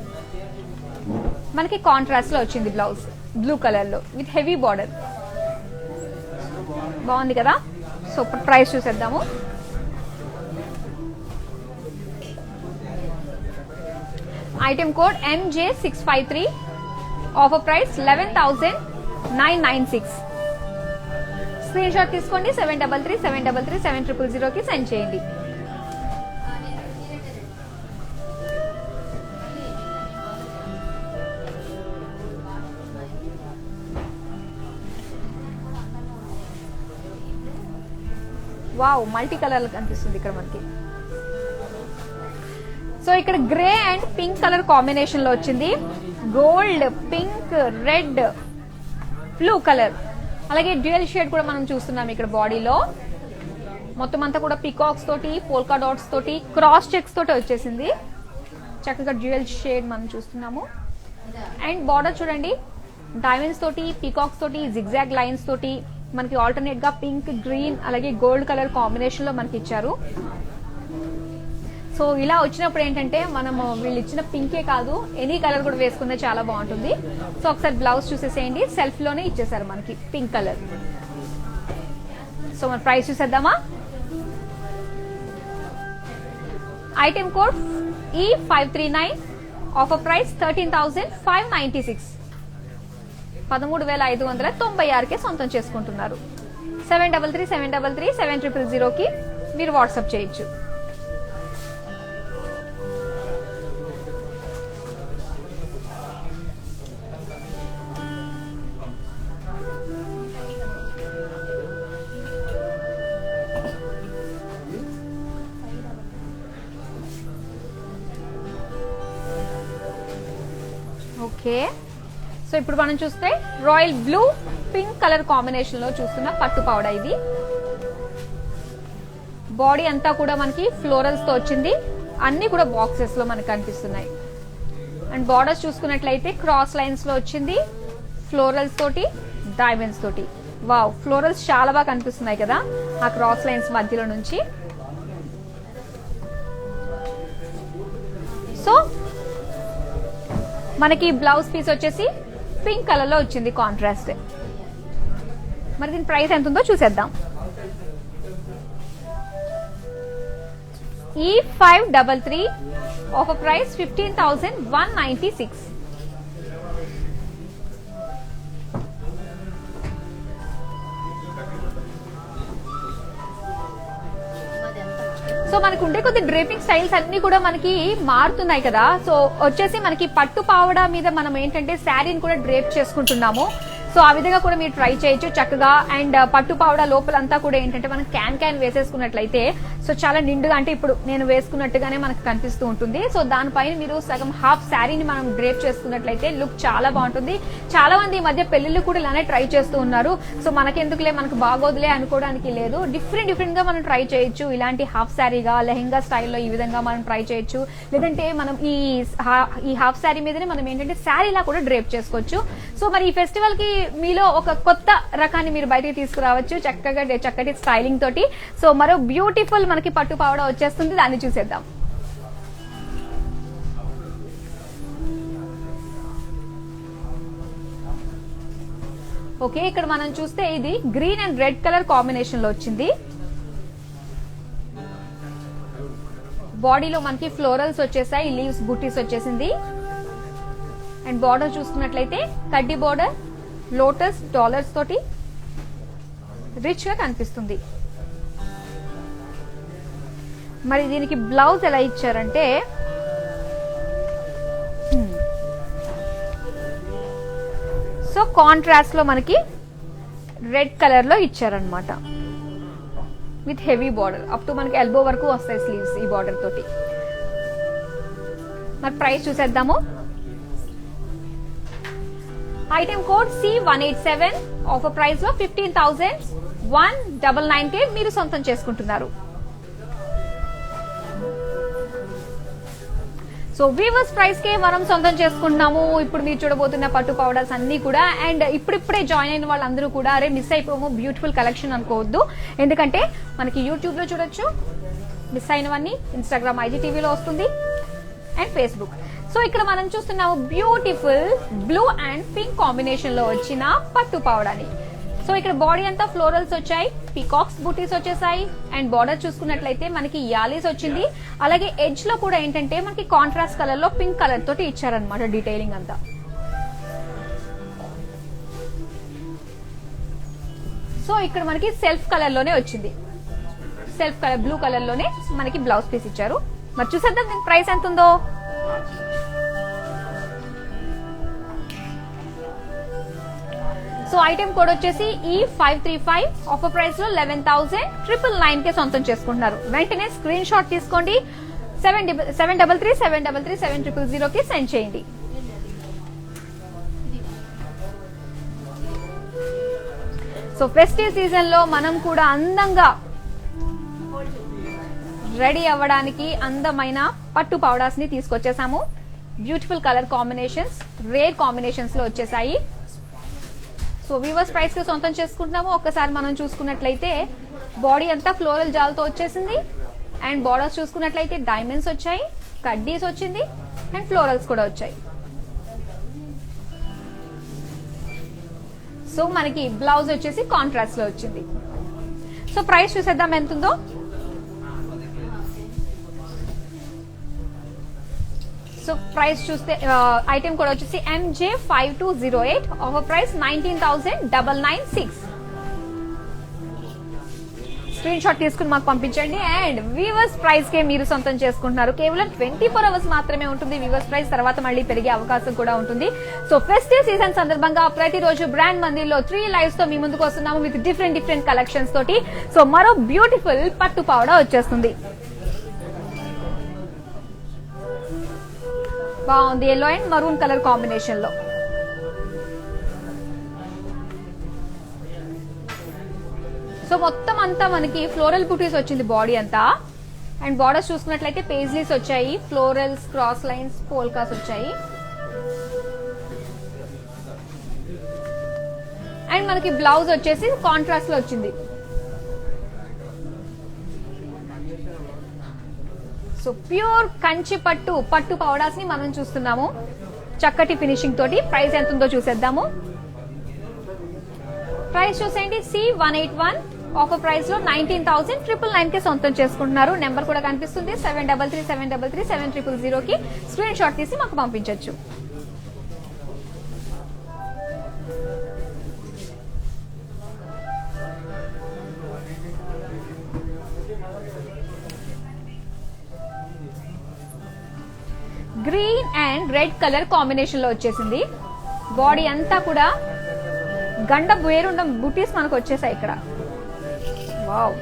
మనకి కాంట్రాస్ట్ లో వచ్చింది. బ్లౌజ్ బ్లూ కలర్ లో విత్ హెవీ బార్డర్. బాగుంది కదా. సో ఇప్పుడు ప్రైస్ చూసేద్దాము. Item code MJ653. Offer price 11,996. Screen shot తీసుకోండి. 7337337000 కి సెండ్ చేయండి. వావ్, మల్టీ కలర్ కనిపిస్తుంది ఇక్కడ మనకి. సో ఇక్కడ grey and pink colour combination లో వచ్చింది. Gold, pink, red, blue colour, అలాగే డ్యూయల్ షేడ్ కూడా మనం చూస్తున్నాం ఇక్కడ. బాడీలో మొత్తం అంతా కూడా పికాక్స్ తోటి, పోల్కా డాట్స్ తోటి, క్రాస్ చెక్స్ తోటి వచ్చేసింది. చక్కగా డ్యూయల్ షేడ్ మనం చూస్తున్నాము. అండ్ బార్డర్ చూడండి, డైమండ్స్ తోటి, పీకాక్స్ తోటి, జిగ్జాగ్ లైన్స్ తోటి మనకి ఆల్టర్నేట్ గా పింక్, గ్రీన్, అలాగే గోల్డ్ కలర్ కాంబినేషన్ లో మనకి ఇచ్చారు. సో ఇలా వచ్చినప్పుడు ఏంటంటే మనము వీళ్ళు ఇచ్చిన పింకే కాదు, ఎనీ కలర్ కూడా వేసుకుంటే చాలా బాగుంటుంది. సో ఒకసారి బ్లౌజ్ చూసేసేయండి. సెల్ఫ్ లోనే ఇచ్చేసారు మనకి పింక్ కలర్. సో మన ప్రైస్ చూసేద్దామా. Item code E539. Offer price 13,596. 13,596కే సొంతం చేసుకుంటున్నారు. 7337337000కి మీరు వాట్సాప్ చేయొచ్చు. ఓకే, సో ఇప్పుడు మనం చూస్తే royal blue, pink colour combination లో చూస్తున్న పట్టు పావడ. ఇది బాడీ అంతా కూడా మనకి ఫ్లోరల్స్ తో వచ్చింది. అన్ని కూడా బాక్సెస్ లో మనకి కనిపిస్తున్నాయి. అండ్ బార్డర్స్ చూసుకున్నట్లయితే క్రాస్ లైన్స్ లో వచ్చింది, ఫ్లోరల్స్ తోటి, డైమండ్స్ తోటి. వావ్, ఫ్లోరల్స్ చాలా బాగా కనిపిస్తున్నాయి కదా ఆ క్రాస్ లైన్స్ మధ్యలో నుంచి. సో మనకి బ్లౌజ్ పీస్ వచ్చేసి పింక్ కలర్ లో వచ్చింది, కాంట్రాస్ట్. మరి దీని ప్రైస్ ఎంత ఉందో చూసేద్దాం. E533. Offer price 15,196. సో మనకు ఉండే కొద్ది డ్రేపింగ్ స్టైల్స్ అన్ని కూడా మనకి మారుతున్నాయి కదా. సో వచ్చేసి మనకి పట్టు పావడ మీద మనం ఏంటంటే శారీని కూడా డ్రేప్ చేసుకుంటున్నాము. సో ఆ విధంగా కూడా మీరు ట్రై చేయొచ్చు చక్కగా. అండ్ పట్టు పావడ లోపలంతా కూడా ఏంటంటే మనం క్యాన్ వేసేసుకున్నట్లయితే సో చాలా నిండుగా, అంటే ఇప్పుడు నేను వేసుకున్నట్టుగానే మనకు కనిపిస్తూ ఉంటుంది. సో దానిపైన మీరు సగం హాఫ్ శారీని మనం డ్రేప్ చేసుకున్నట్లయితే లుక్ చాలా బాగుంటుంది. చాలా మంది ఈ మధ్య పెళ్లిళ్ళు కూడా ఇలానే ట్రై చేస్తూ ఉన్నారు. సో మనకెందుకులే, మనకు బాగోదులే అనుకోవడానికి లేదు. డిఫరెంట్ గా మనం ట్రై చేయొచ్చు. ఇలాంటి హాఫ్ శారీగా, లెహెంగా స్టైల్లో ఈ విధంగా మనం ట్రై చేయొచ్చు. లేదంటే మనం ఈ హాఫ్ శారీ మీదనే మనం ఏంటంటే శారీలా కూడా డ్రేప్ చేసుకోవచ్చు. సో మరి ఈ ఫెస్టివల్ కి మీలో ఒక కొత్త రకాన్ని మీరు బయటికి తీసుకురావచ్చు చక్కగా, చక్కటి స్టైలింగ్ తోటి. సో మరో బ్యూటిఫుల్ మనకి పట్టు పావడ వచ్చేస్తుంది, దాన్ని చూసేద్దాం. ఓకే, ఇక్కడ మనం చూస్తే ఇది green and red colour combination లో వచ్చింది. బాడీలో మనకి ఫ్లోరల్స్ వచ్చేసాయి, లీవ్స్ బుట్టీస్ వచ్చేసింది. అండ్ బార్డర్ చూసుకున్నట్లయితే కడ్డీ బార్డర్, లోటస్ డాలర్స్ తోటి రిచ్ గా కనిపిస్తుంది. మరి దీనికి బ్లౌజ్ ఎలా ఇచ్చారంటే సో కాంట్రాస్ట్ లో మనకి రెడ్ కలర్ లో ఇచ్చారనమాట with heavy border. Up to మనకి ఎల్బో వరకు వస్తాయి స్లీవ్స్ ఈ బార్డర్ తోటి. మరి ప్రైస్ చూసేద్దాము. Item code C187. Offer price లో 15,198 మీరు సొంతం చేసుకుంటున్నారు. సో వీవర్స్ ప్రైస్ కే మనం సొంతం చేసుకుంటున్నాము. ఇప్పుడు మీరు చూడబోతున్న పట్టు పౌడర్స్ అన్ని కూడా. అండ్ ఇప్పుడిప్పుడే జాయిన్ అయిన వాళ్ళందరూ కూడా అరే మిస్ అయిపోము బ్యూటిఫుల్ కలెక్షన్ అనుకోవద్దు. ఎందుకంటే మనకి యూట్యూబ్ లో చూడొచ్చు, మిస్ అయినవన్నీ ఇన్స్టాగ్రామ్ IGTVలో వస్తుంది అండ్ ఫేస్బుక్. సో ఇక్కడ మనం చూస్తున్నాము beautiful blue and pink combination లో వచ్చిన పట్టు పౌడర్ని. సో ఇక్కడ బాడీ అంతా ఫ్లోరల్స్ వచ్చాయి, పీకాక్స్ బూటీస్ వచ్చేసాయి అండ్ బార్డర్ చూసుకున్నట్లయితే మనకి యాలీస్ వచ్చింది. అలాగే ఎడ్జ్ లో కూడా ఏంటంటే మనకి కాంట్రాస్ట్ కలర్ లో పింక్ కలర్ తోటి ఇచ్చారనమాట డీటెయిలింగ్ అంతా. సో ఇక్కడ మనకి సెల్ఫ్ కలర్ లోనే వచ్చింది, సెల్ఫ్ కలర్ బ్లూ కలర్ లోనే మనకి బ్లౌజ్ పీస్ ఇచ్చారు. మరి చూసేద్దాం దీని ప్రైస్ ఎంత ఉందో. సో ఐటమ్ కోడ్ వచ్చేసి E535. ఆఫర్ ప్రైస్ లో 11,999 కే సొంతం చేసుకుంటున్నారు. వెంటనే స్క్రీన్ షాట్ తీసుకోండి, 733 కి సెండ్ చేయండి. సో ఫెస్టివ్ సీజన్ లో మనం కూడా అందంగా రెడీ అవ్వడానికి అందమైన పట్టు పౌడర్స్ ని తీసుకొచ్చేసాము. Beautiful colour combinations, rare combinations లో వచ్చేసాయి. సో వీవర్స్ ప్రైస్ కి సొంతం చేసుకుంటున్నాము. ఒక్కసారి మనం చూసుకున్నట్లయితే బాడీ అంతా ఫ్లోరల్ జాల్తో వచ్చేసింది అండ్ బార్డర్స్ చూసుకున్నట్లయితే డైమండ్స్ వచ్చాయి, కడ్డీస్ వచ్చింది అండ్ ఫ్లోరల్స్ కూడా వచ్చాయి. సో మనకి బ్లౌజ్ వచ్చేసి కాంట్రాస్ట్ లో వచ్చింది. సో ప్రైస్ చూసేద్దాం ఎంత ఉందో. సో ప్రైస్ చూస్తే ఐటమ్ కూడా వచ్చేసి MJ5208. Offer price 19,996. Screen shot తీసుకుని మాకు పంపించండి. అండ్ వీవర్స్ ప్రైస్ కే మీరు సొంతం చేసుకుంటున్నారు. కేవలం 24 అవర్స్ మాత్రమే ఉంటుంది వీవర్స్ ప్రైస్, తర్వాత మళ్ళీ పెరిగే అవకాశం కూడా ఉంటుంది. సో ఫెస్టివ్ సీజన్ సందర్భంగా ప్రతిరోజు బ్రాండ్ మందిర్లో 3 లైవ్స్ తో మీ ముందుకు వస్తున్నాము విత్ డిఫరెంట్ కలెక్షన్స్ తోటి. సో మరో బ్యూటిఫుల్ పట్టు పౌడర్ వచ్చేస్తుంది. బాగుంది, yellow and maroon colour combination లో. సో మొత్తం అంతా మనకి ఫ్లోరల్ బూటీస్ వచ్చింది బాడీ అంతా. అండ్ బార్డర్స్ చూసుకున్నట్లయితే పేజ్లీస్ వచ్చాయి, ఫ్లోరల్స్, క్రాస్ లైన్స్, పోల్కాస్ వచ్చాయి. అండ్ మనకి బ్లౌజ్ వచ్చేసి కాంట్రాస్ట్ లో వచ్చింది. సో ప్యూర్ కంచి పట్టు పౌడర్స్ ని మనం చూస్తున్నాము చక్కటి ఫినిషింగ్ తోటి. ప్రైస్ ఎంత ఉందో చూసేద్దాము. ప్రైస్ చూసేయండి, C181. ఆఫర్ ప్రైస్ లో 19,999 కే సొంతం చేసుకుంటున్నారు. నెంబర్ కూడా కనిపిస్తుంది, 733 కి స్క్రీన్ షాట్ తీసి మాకు పంపించవచ్చు. Green and red colour combination లో వచ్చేసింది. బాడీ అంతా కూడా గండ బుయేరుండం బుటీస్ మనకు వచ్చేసాయి ఇక్కడ. వావ్.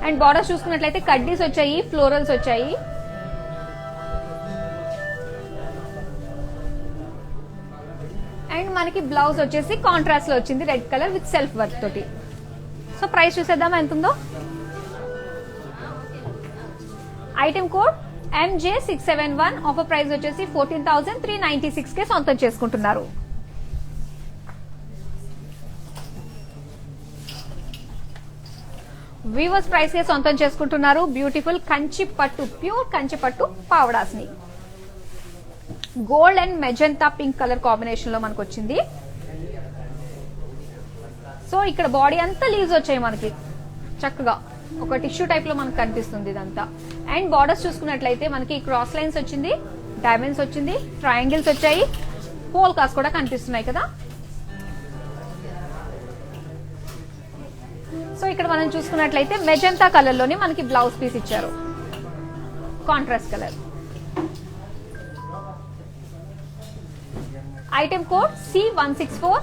అండ్ బార్డర్స్ చూసుకున్నట్లయితే కడ్డీస్ వచ్చాయి, ఫ్లోరల్స్ వచ్చాయి. అండ్ మనకి బ్లౌజ్ వచ్చేసి కాంట్రాస్ట్ లో వచ్చింది, red colour with self work తోటి. సో ప్రైస్ చూసేద్దామా ఎంత ఉందో. Item code MJ671. Offer price వచ్చేసి 14,396 కే సొంతం చేసుకుంటున్నారు. వీవర్స్ ప్రైస్ కే సొంతం చేసుకుంటున్నారు బ్యూటిఫుల్ ప్యూర్ కంచి పట్టు పావడాస్ ని. Gold and magenta pink colour combination లో మనకు వచ్చింది. సో ఇక్కడ బాడీ అంతా లీవ్స్ వచ్చాయి మనకి చక్కగా ఒక టిష్యూ టైప్ లో మనకు కనిపిస్తుంది ఇదంతా. అండ్ బార్డర్స్ చూసుకున్నట్లయితే మనకి క్రాస్ లైన్స్ వచ్చింది, డైమండ్స్ వచ్చింది, ట్రయాంగిల్స్ వచ్చాయి, పోల్కాస్ కూడా కనిపిస్తున్నాయి కదా. సో ఇక్కడ మనం చూసుకున్నట్లయితే మెజెంటా కలర్ లోనే మనకి బ్లౌజ్ పీస్ ఇచ్చారు, contrast colour. Item code C164.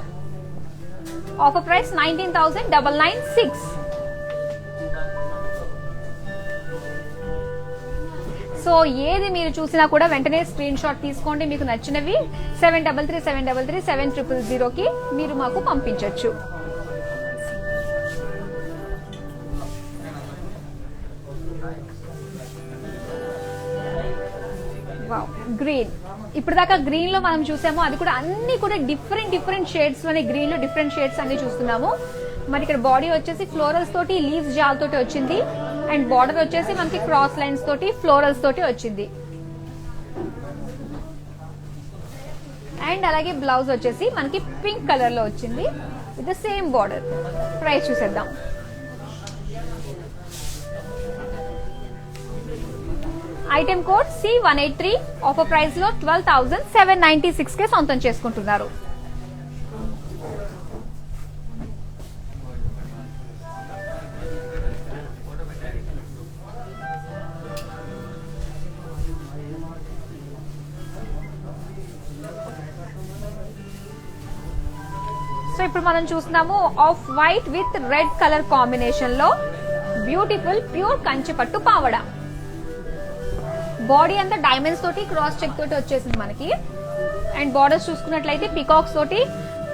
Offer price 19,996. So ఏది మీరు చూసినా కూడా వెంటనే స్క్రీన్ షాట్ తీసుకోండి. మీకు నచ్చినవి 733 కి మీరు మాకు పంపించవచ్చు. Wow, green. ఇప్పుడు దాకా గ్రీన్ లో మనం చూసాము, అది కూడా అన్ని కూడా డిఫరెంట్ షేడ్స్ లోనే గ్రీన్ లో డిఫరెంట్ షేడ్స్ అన్ని చూస్తున్నాము. మరి ఇక్కడ బాడీ వచ్చేసి ఫ్లోరల్స్ తోటి లీవ్స్ జాల్ తోటి వచ్చింది. అండ్ బార్డర్ వచ్చేసి మనకి క్రాస్ లైన్స్ తోటి ఫ్లోరల్స్ తోటి వచ్చింది. అండ్ అలాగే బ్లౌజ్ వచ్చేసి మనకి పింక్ కలర్ లో వచ్చింది with the same border. Price చూసేద్దాం. Item code C183 offer price లో 12,796 కే సొంతం చేసుకుంటున్నారు. సో ఇప్పుడు మనం చూస్తున్నాము off white with red colour combination లో బ్యూటిఫుల్ ప్యూర్ కంచి పట్టు పావడ. బాడీ అంతా డైమండ్స్ తోటి క్రాస్ చెక్ తోటి వచ్చేసింది మనకి. అండ్ బార్డర్స్ చూసుకున్నట్లయితే పికాక్స్ తోటి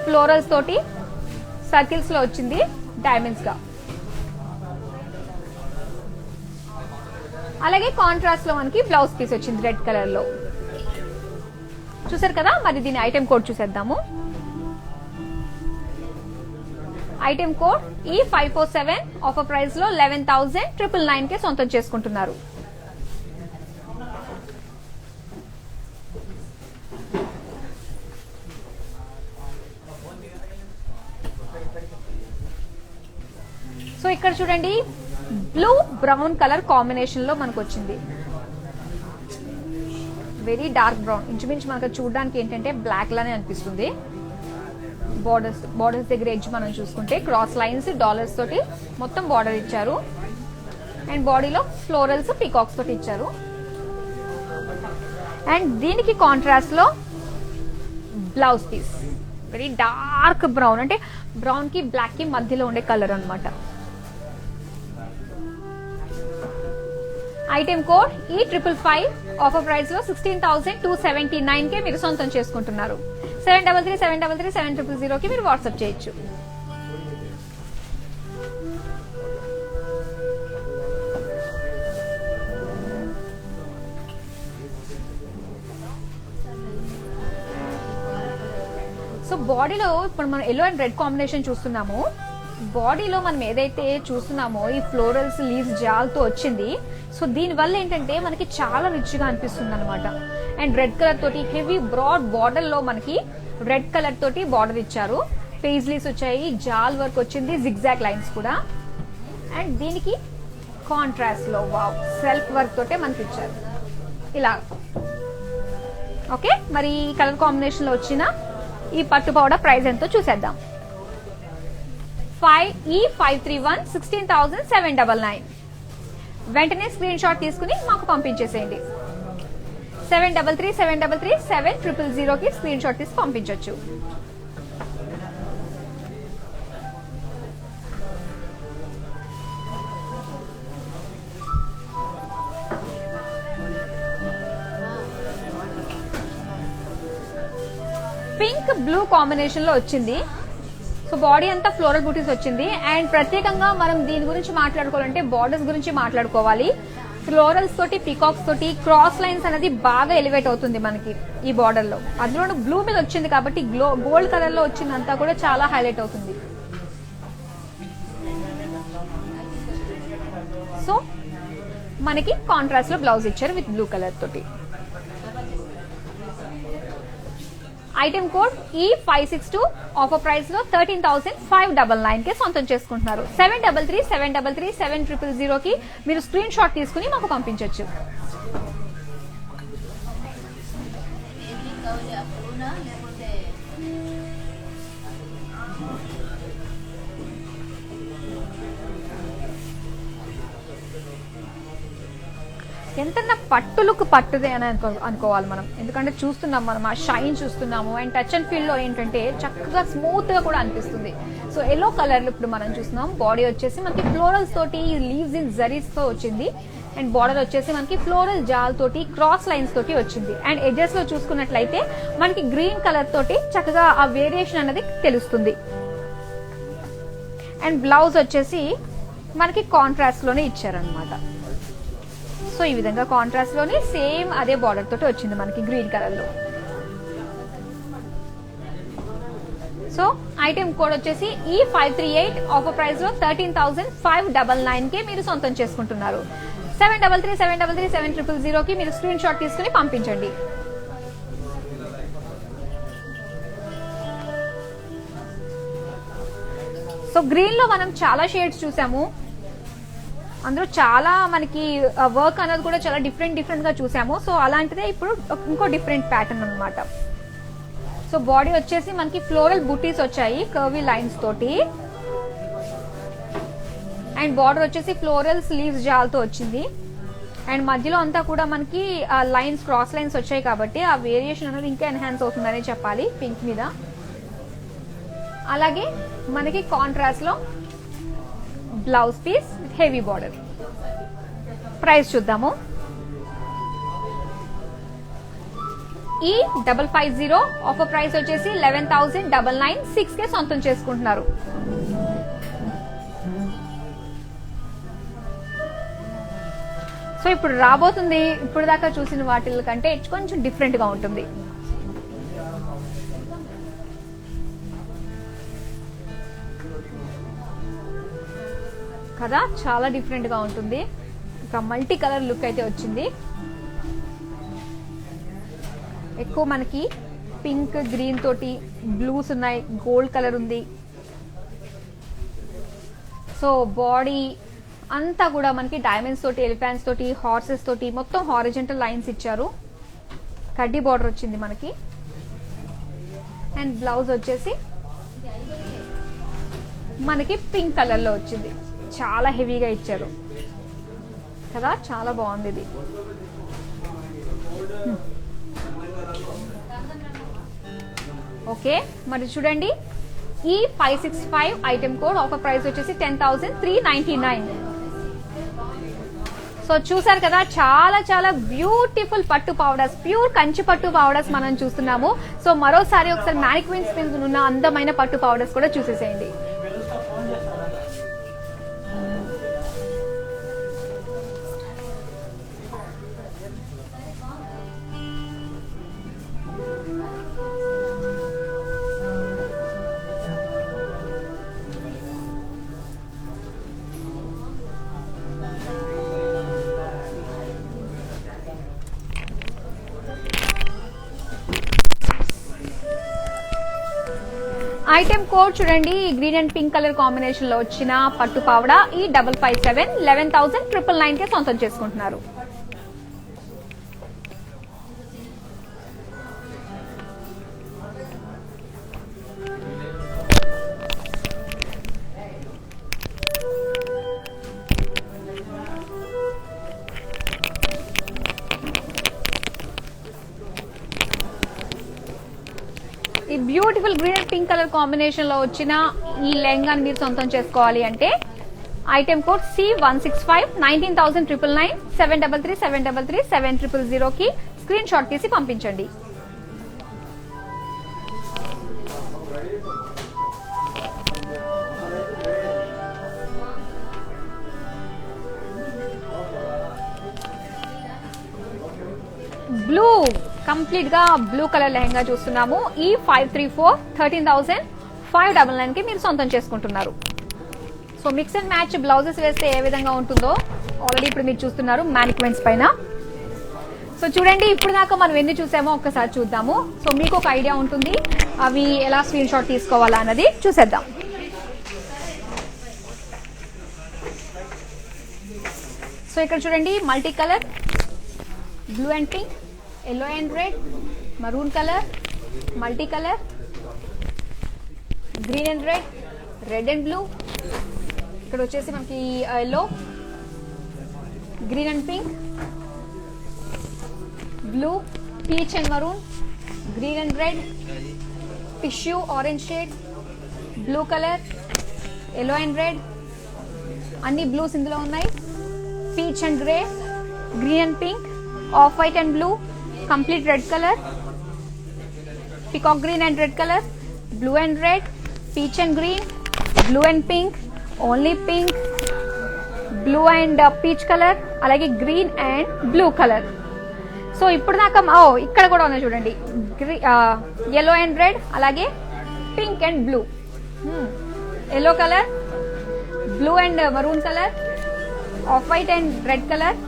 ఫ్లోరల్స్ తోటి సర్కిల్స్ లో వచ్చింది డైమండ్స్ గా. అలాగే కాంట్రాస్ట్ లో మనకి బ్లౌజ్ పీస్ వచ్చింది రెడ్ కలర్ లో. చూసారు కదా. మరి దీని ఐటెం కోడ్ చూసేద్దాము. Item code E547 offer price లో 11,999 కే సొంతం చేసుకుంటున్నారు. సో ఇక్కడ చూడండి బ్లూ బ్రౌన్ కలర్ కాంబినేషన్ లో మనకు వచ్చింది. వెరీ డార్క్ బ్రౌన్, ఇంచుమించు మనకు చూడడానికి ఏంటంటే బ్లాక్ లానే అనిపిస్తుంది. బార్డర్స్ దగ్గర ఎడ్జ్ మనం చూసుకుంటే క్రాస్ లైన్స్ డాలర్స్ తోటి మొత్తం బార్డర్ ఇచ్చారు. అండ్ బాడీలో ఫ్లోరల్స్ పీకాక్స్ తోటి ఇచ్చారు. అండ్ దీనికి కాంట్రాస్ట్ లో blouse piece very dark brown, అంటే బ్రౌన్ కి బ్లాక్ కి మధ్యలో ఉండే కలర్ అన్నమాట. Item code E555 offer price లో 16,279 కే మీరు సొంతం చేసుకుంటున్నారు. 7337337000 కి మీరు వాట్సాప్ చేయొచ్చు. సో బాడీలో ఇప్పుడు మనం ఎల్లో అండ్ రెడ్ కాంబినేషన్ చూస్తున్నాము. బాడీలో మనం ఏదైతే చూస్తున్నామో ఈ ఫ్లోరల్స్ లీవ్స్ జాల్తో వచ్చింది. సో దీని వల్ల ఏంటంటే మనకి చాలా రిచ్ గా అనిపిస్తుంది అనమాట. అండ్ రెడ్ కలర్ తోటి హెవీ బ్రాడ్ బార్డర్ లో మనకి రెడ్ కలర్ తోటి బార్డర్ ఇచ్చారు. పేజ్లీస్ వచ్చాయి, జాల్ వర్క్ వచ్చింది, జిగ్జాగ్ లైన్స్ కూడా. అండ్ దీనికి కాంట్రాస్ట్ లో వావ్ సెల్ఫ్ వర్క్ తోటే మనకి ఇచ్చారు ఇలా. ఓకే, మరి ఈ కలర్ కాంబినేషన్ లో వచ్చిన ఈ పట్టు పౌడర్ ప్రైస్ ఎంతో చూసేద్దాం. E531 16,799. వెంటనే స్క్రీన్ షాట్ తీసుకుని మాకు పంపించేసేయండి. 7337337000 కి స్క్రీన్ షాట్ తీసి పంపించవచ్చు. పింక్ బ్లూ కాంబినేషన్ లో వచ్చింది. సో బాడీ అంతా ఫ్లోరల్ బూటీస్ వచ్చింది. అండ్ ప్రత్యేకంగా మనం దీని గురించి మాట్లాడుకోవాలంటే బార్డర్స్ గురించి మాట్లాడుకోవాలి. ఫ్లోరల్స్ తోటి పికాక్స్ తోటి క్రాస్ లైన్స్ అనేది బాగా ఎలివేట్ అవుతుంది మనకి ఈ బార్డర్ లో. అందులో బ్లూ మీద వచ్చింది కాబట్టి గోల్డ్ కలర్ లో వచ్చిందంతా కూడా చాలా హైలైట్ అవుతుంది. సో మనకి కాంట్రాస్ట్ లో బ్లౌజ్ ఇచ్చారు విత్ బ్లూ కలర్ తోటి. Item code E562 offer price లో 13,599 కే సొంతం చేసుకుంటున్నారు. 7337337000 కి మీరు స్క్రీన్ షాట్ తీసుకుని మాకు పంపించవచ్చు. ఎంతన్నా పట్టు లుక్ పట్టుదే అని అనుకోవాలి మనం. ఎందుకంటే చూస్తున్నాం మనం ఆ షైన్ చూస్తున్నాము. అండ్ టచ్ అండ్ ఫీల్ లో ఏంటంటే చక్కగా స్మూత్ గా కూడా అనిపిస్తుంది. సో ఎల్లో కలర్ లో ఇప్పుడు మనం చూస్తున్నాం. బాడీ వచ్చేసి మనకి ఫ్లోరల్స్ తోటి లీవ్స్ ఇన్ జరీస్ తో వచ్చింది. అండ్ బార్డర్ వచ్చేసి మనకి ఫ్లోరల్ జాల్ తోటి క్రాస్ లైన్స్ తోటి వచ్చింది. అండ్ ఎడ్జెస్ లో చూసుకున్నట్లయితే మనకి గ్రీన్ కలర్ తోటి చక్కగా ఆ వేరియేషన్ అనేది తెలుస్తుంది. అండ్ బ్లౌజ్ వచ్చేసి మనకి కాంట్రాస్ట్ లోనే ఇచ్చారనమాట. సో ఈ విధంగా కాంట్రాస్ట్ లోని సేమ్ అదే బార్డర్ తోటి వచ్చింది మనకి గ్రీన్ కలర్ లో. సో ఐటమ్ కోడ్ వచ్చేసి E538, ఆఫర్ ప్రైస్ లో 13,599 కి మీరు సొంతం చేసుకుంటున్నారు. 7337337000 కి మీరు స్క్రీన్ షాట్ తీసుకుని పంపించండి. సో గ్రీన్ లో మనం చాలా షేడ్స్ చూసాము, అందులో చాలా మనకి వర్క్ అనేది కూడా చాలా డిఫరెంట్ గా చూసాము. సో అలాంటిదే ఇప్పుడు ఇంకో డిఫరెంట్ ప్యాటర్న్ అన్నమాట. సో బాడీ వచ్చేసి మనకి ఫ్లోరల్ బుటీస్ వచ్చాయి కర్వీ లైన్స్ తోటి, అండ్ బార్డర్ వచ్చేసి ఫ్లోరల్ స్లీవ్స్ జాల్తో వచ్చింది, అండ్ మధ్యలో అంతా కూడా మనకి లైన్స్ క్రాస్ లైన్స్ వచ్చాయి కాబట్టి ఆ వేరియేషన్ అనేది ఇంకా ఎన్హాన్స్ అవుతుందనే చెప్పాలి పింక్ మీద. అలాగే మనకి కాంట్రాస్ట్ లో blouse piece with heavy border. Price చూద్దాము. E550, ఆఫర్ ప్రైస్ వచ్చేసి 11,996 కే సొంతం చేసుకుంటున్నారు. సో ఇప్పుడు రాబోతుంది ఇప్పుడు దాకా చూసిన వాటి కంటే కొంచెం డిఫరెంట్ గా ఉంటుంది. కదా, చాలా డిఫరెంట్ గా ఉంటుంది. ఒక మల్టీ కలర్ లుక్ అయితే వచ్చింది. ఎక్కువ మనకి పింక్ గ్రీన్ తోటి బ్లూస్ ఉన్నాయి, గోల్డ్ కలర్ ఉంది. సో బాడీ అంతా కూడా మనకి డైమండ్స్ తోటి, ఎలిఫెంట్స్ తోటి, హార్సెస్ తోటి మొత్తం హారిజంటల్ లైన్స్ ఇచ్చారు. కడ్డీ బార్డర్ వచ్చింది మనకి, అండ్ బ్లౌజ్ వచ్చేసి మనకి పింక్ కలర్ లో వచ్చింది. చాలా హెవీగా ఇచ్చారు కదా, చాలా బాగుంది ఇది. ఓకే, మరి చూడండి E565 item code, offer price వచ్చేసి 10,399. సో చూసారు కదా, చాలా చాలా బ్యూటిఫుల్ పట్టు పౌడర్స్, ప్యూర్ కంచి పట్టు పౌడర్స్ మనం చూస్తున్నాము. సో మరోసారి ఒకసారి మ్యానిక్విన్స్ మీద ఉన్న అందమైన పట్టు పౌడర్స్ కూడా చూసేసేయండి. ఐటమ్ కోడ్ చూడండి, green and pink colour combination లో వచ్చిన పట్టు పావడా E557, 11,999 కే సొంతం చేసుకుంటున్నారు. ఈ beautiful green and pink colour combination లో వచ్చిన ఈ లెహంగాని మీరు సొంతం చేసుకోవాలి అంటే ఐటమ్ కోడ్ C165, 19,999, 7337337000 కి స్క్రీన్ షాట్ తీసి పంపించండి. బ్లూ, కంప్లీట్ గా బ్లూ కలర్ లెహంగా చూస్తున్నాము. E534, 13,599 కి మీరు సొంతం చేసుకుంటున్నారు. So mix and match blouses వేస్తే ఏ విధంగా ఉంటుందో ఆల్రెడీ ఇప్పుడు మీరు చూస్తున్నారు మ్యానిక్విన్స్ పైన. సో చూడండి, ఇప్పుడు దాకా మనం ఎన్ని చూసామో ఒక్కసారి చూద్దాము. సో మీకు ఒక ఐడియా ఉంటుంది అవి ఎలా స్క్రీన్ షాట్ తీసుకోవాలా అన్నది చూసేద్దాం. సో ఇక్కడ చూడండి, multi colour, blue and pink, yellow and red, maroon color, multi color, green and red, red and blue. ఇక్కడ వచ్చేసి మనకి yellow, green and pink, blue, peach and maroon, green and red, tissue orange shade, blue color, yellow and red, అన్ని బ్లూస్ ఇందులో ఉన్నాయి. peach and grey, green and pink, off white and blue, complete red color, peacock green and red color, blue and red, peach and green, blue and pink, only pink, blue and peach color, అలాగే green and blue colour. So ఇప్పుడు దాకా ఇక్కడ కూడా ఉన్నాయి చూడండి, yellow అండ్ రెడ్, అలాగే pink and blue, yellow colour, blue and maroon colour, off white and red colour,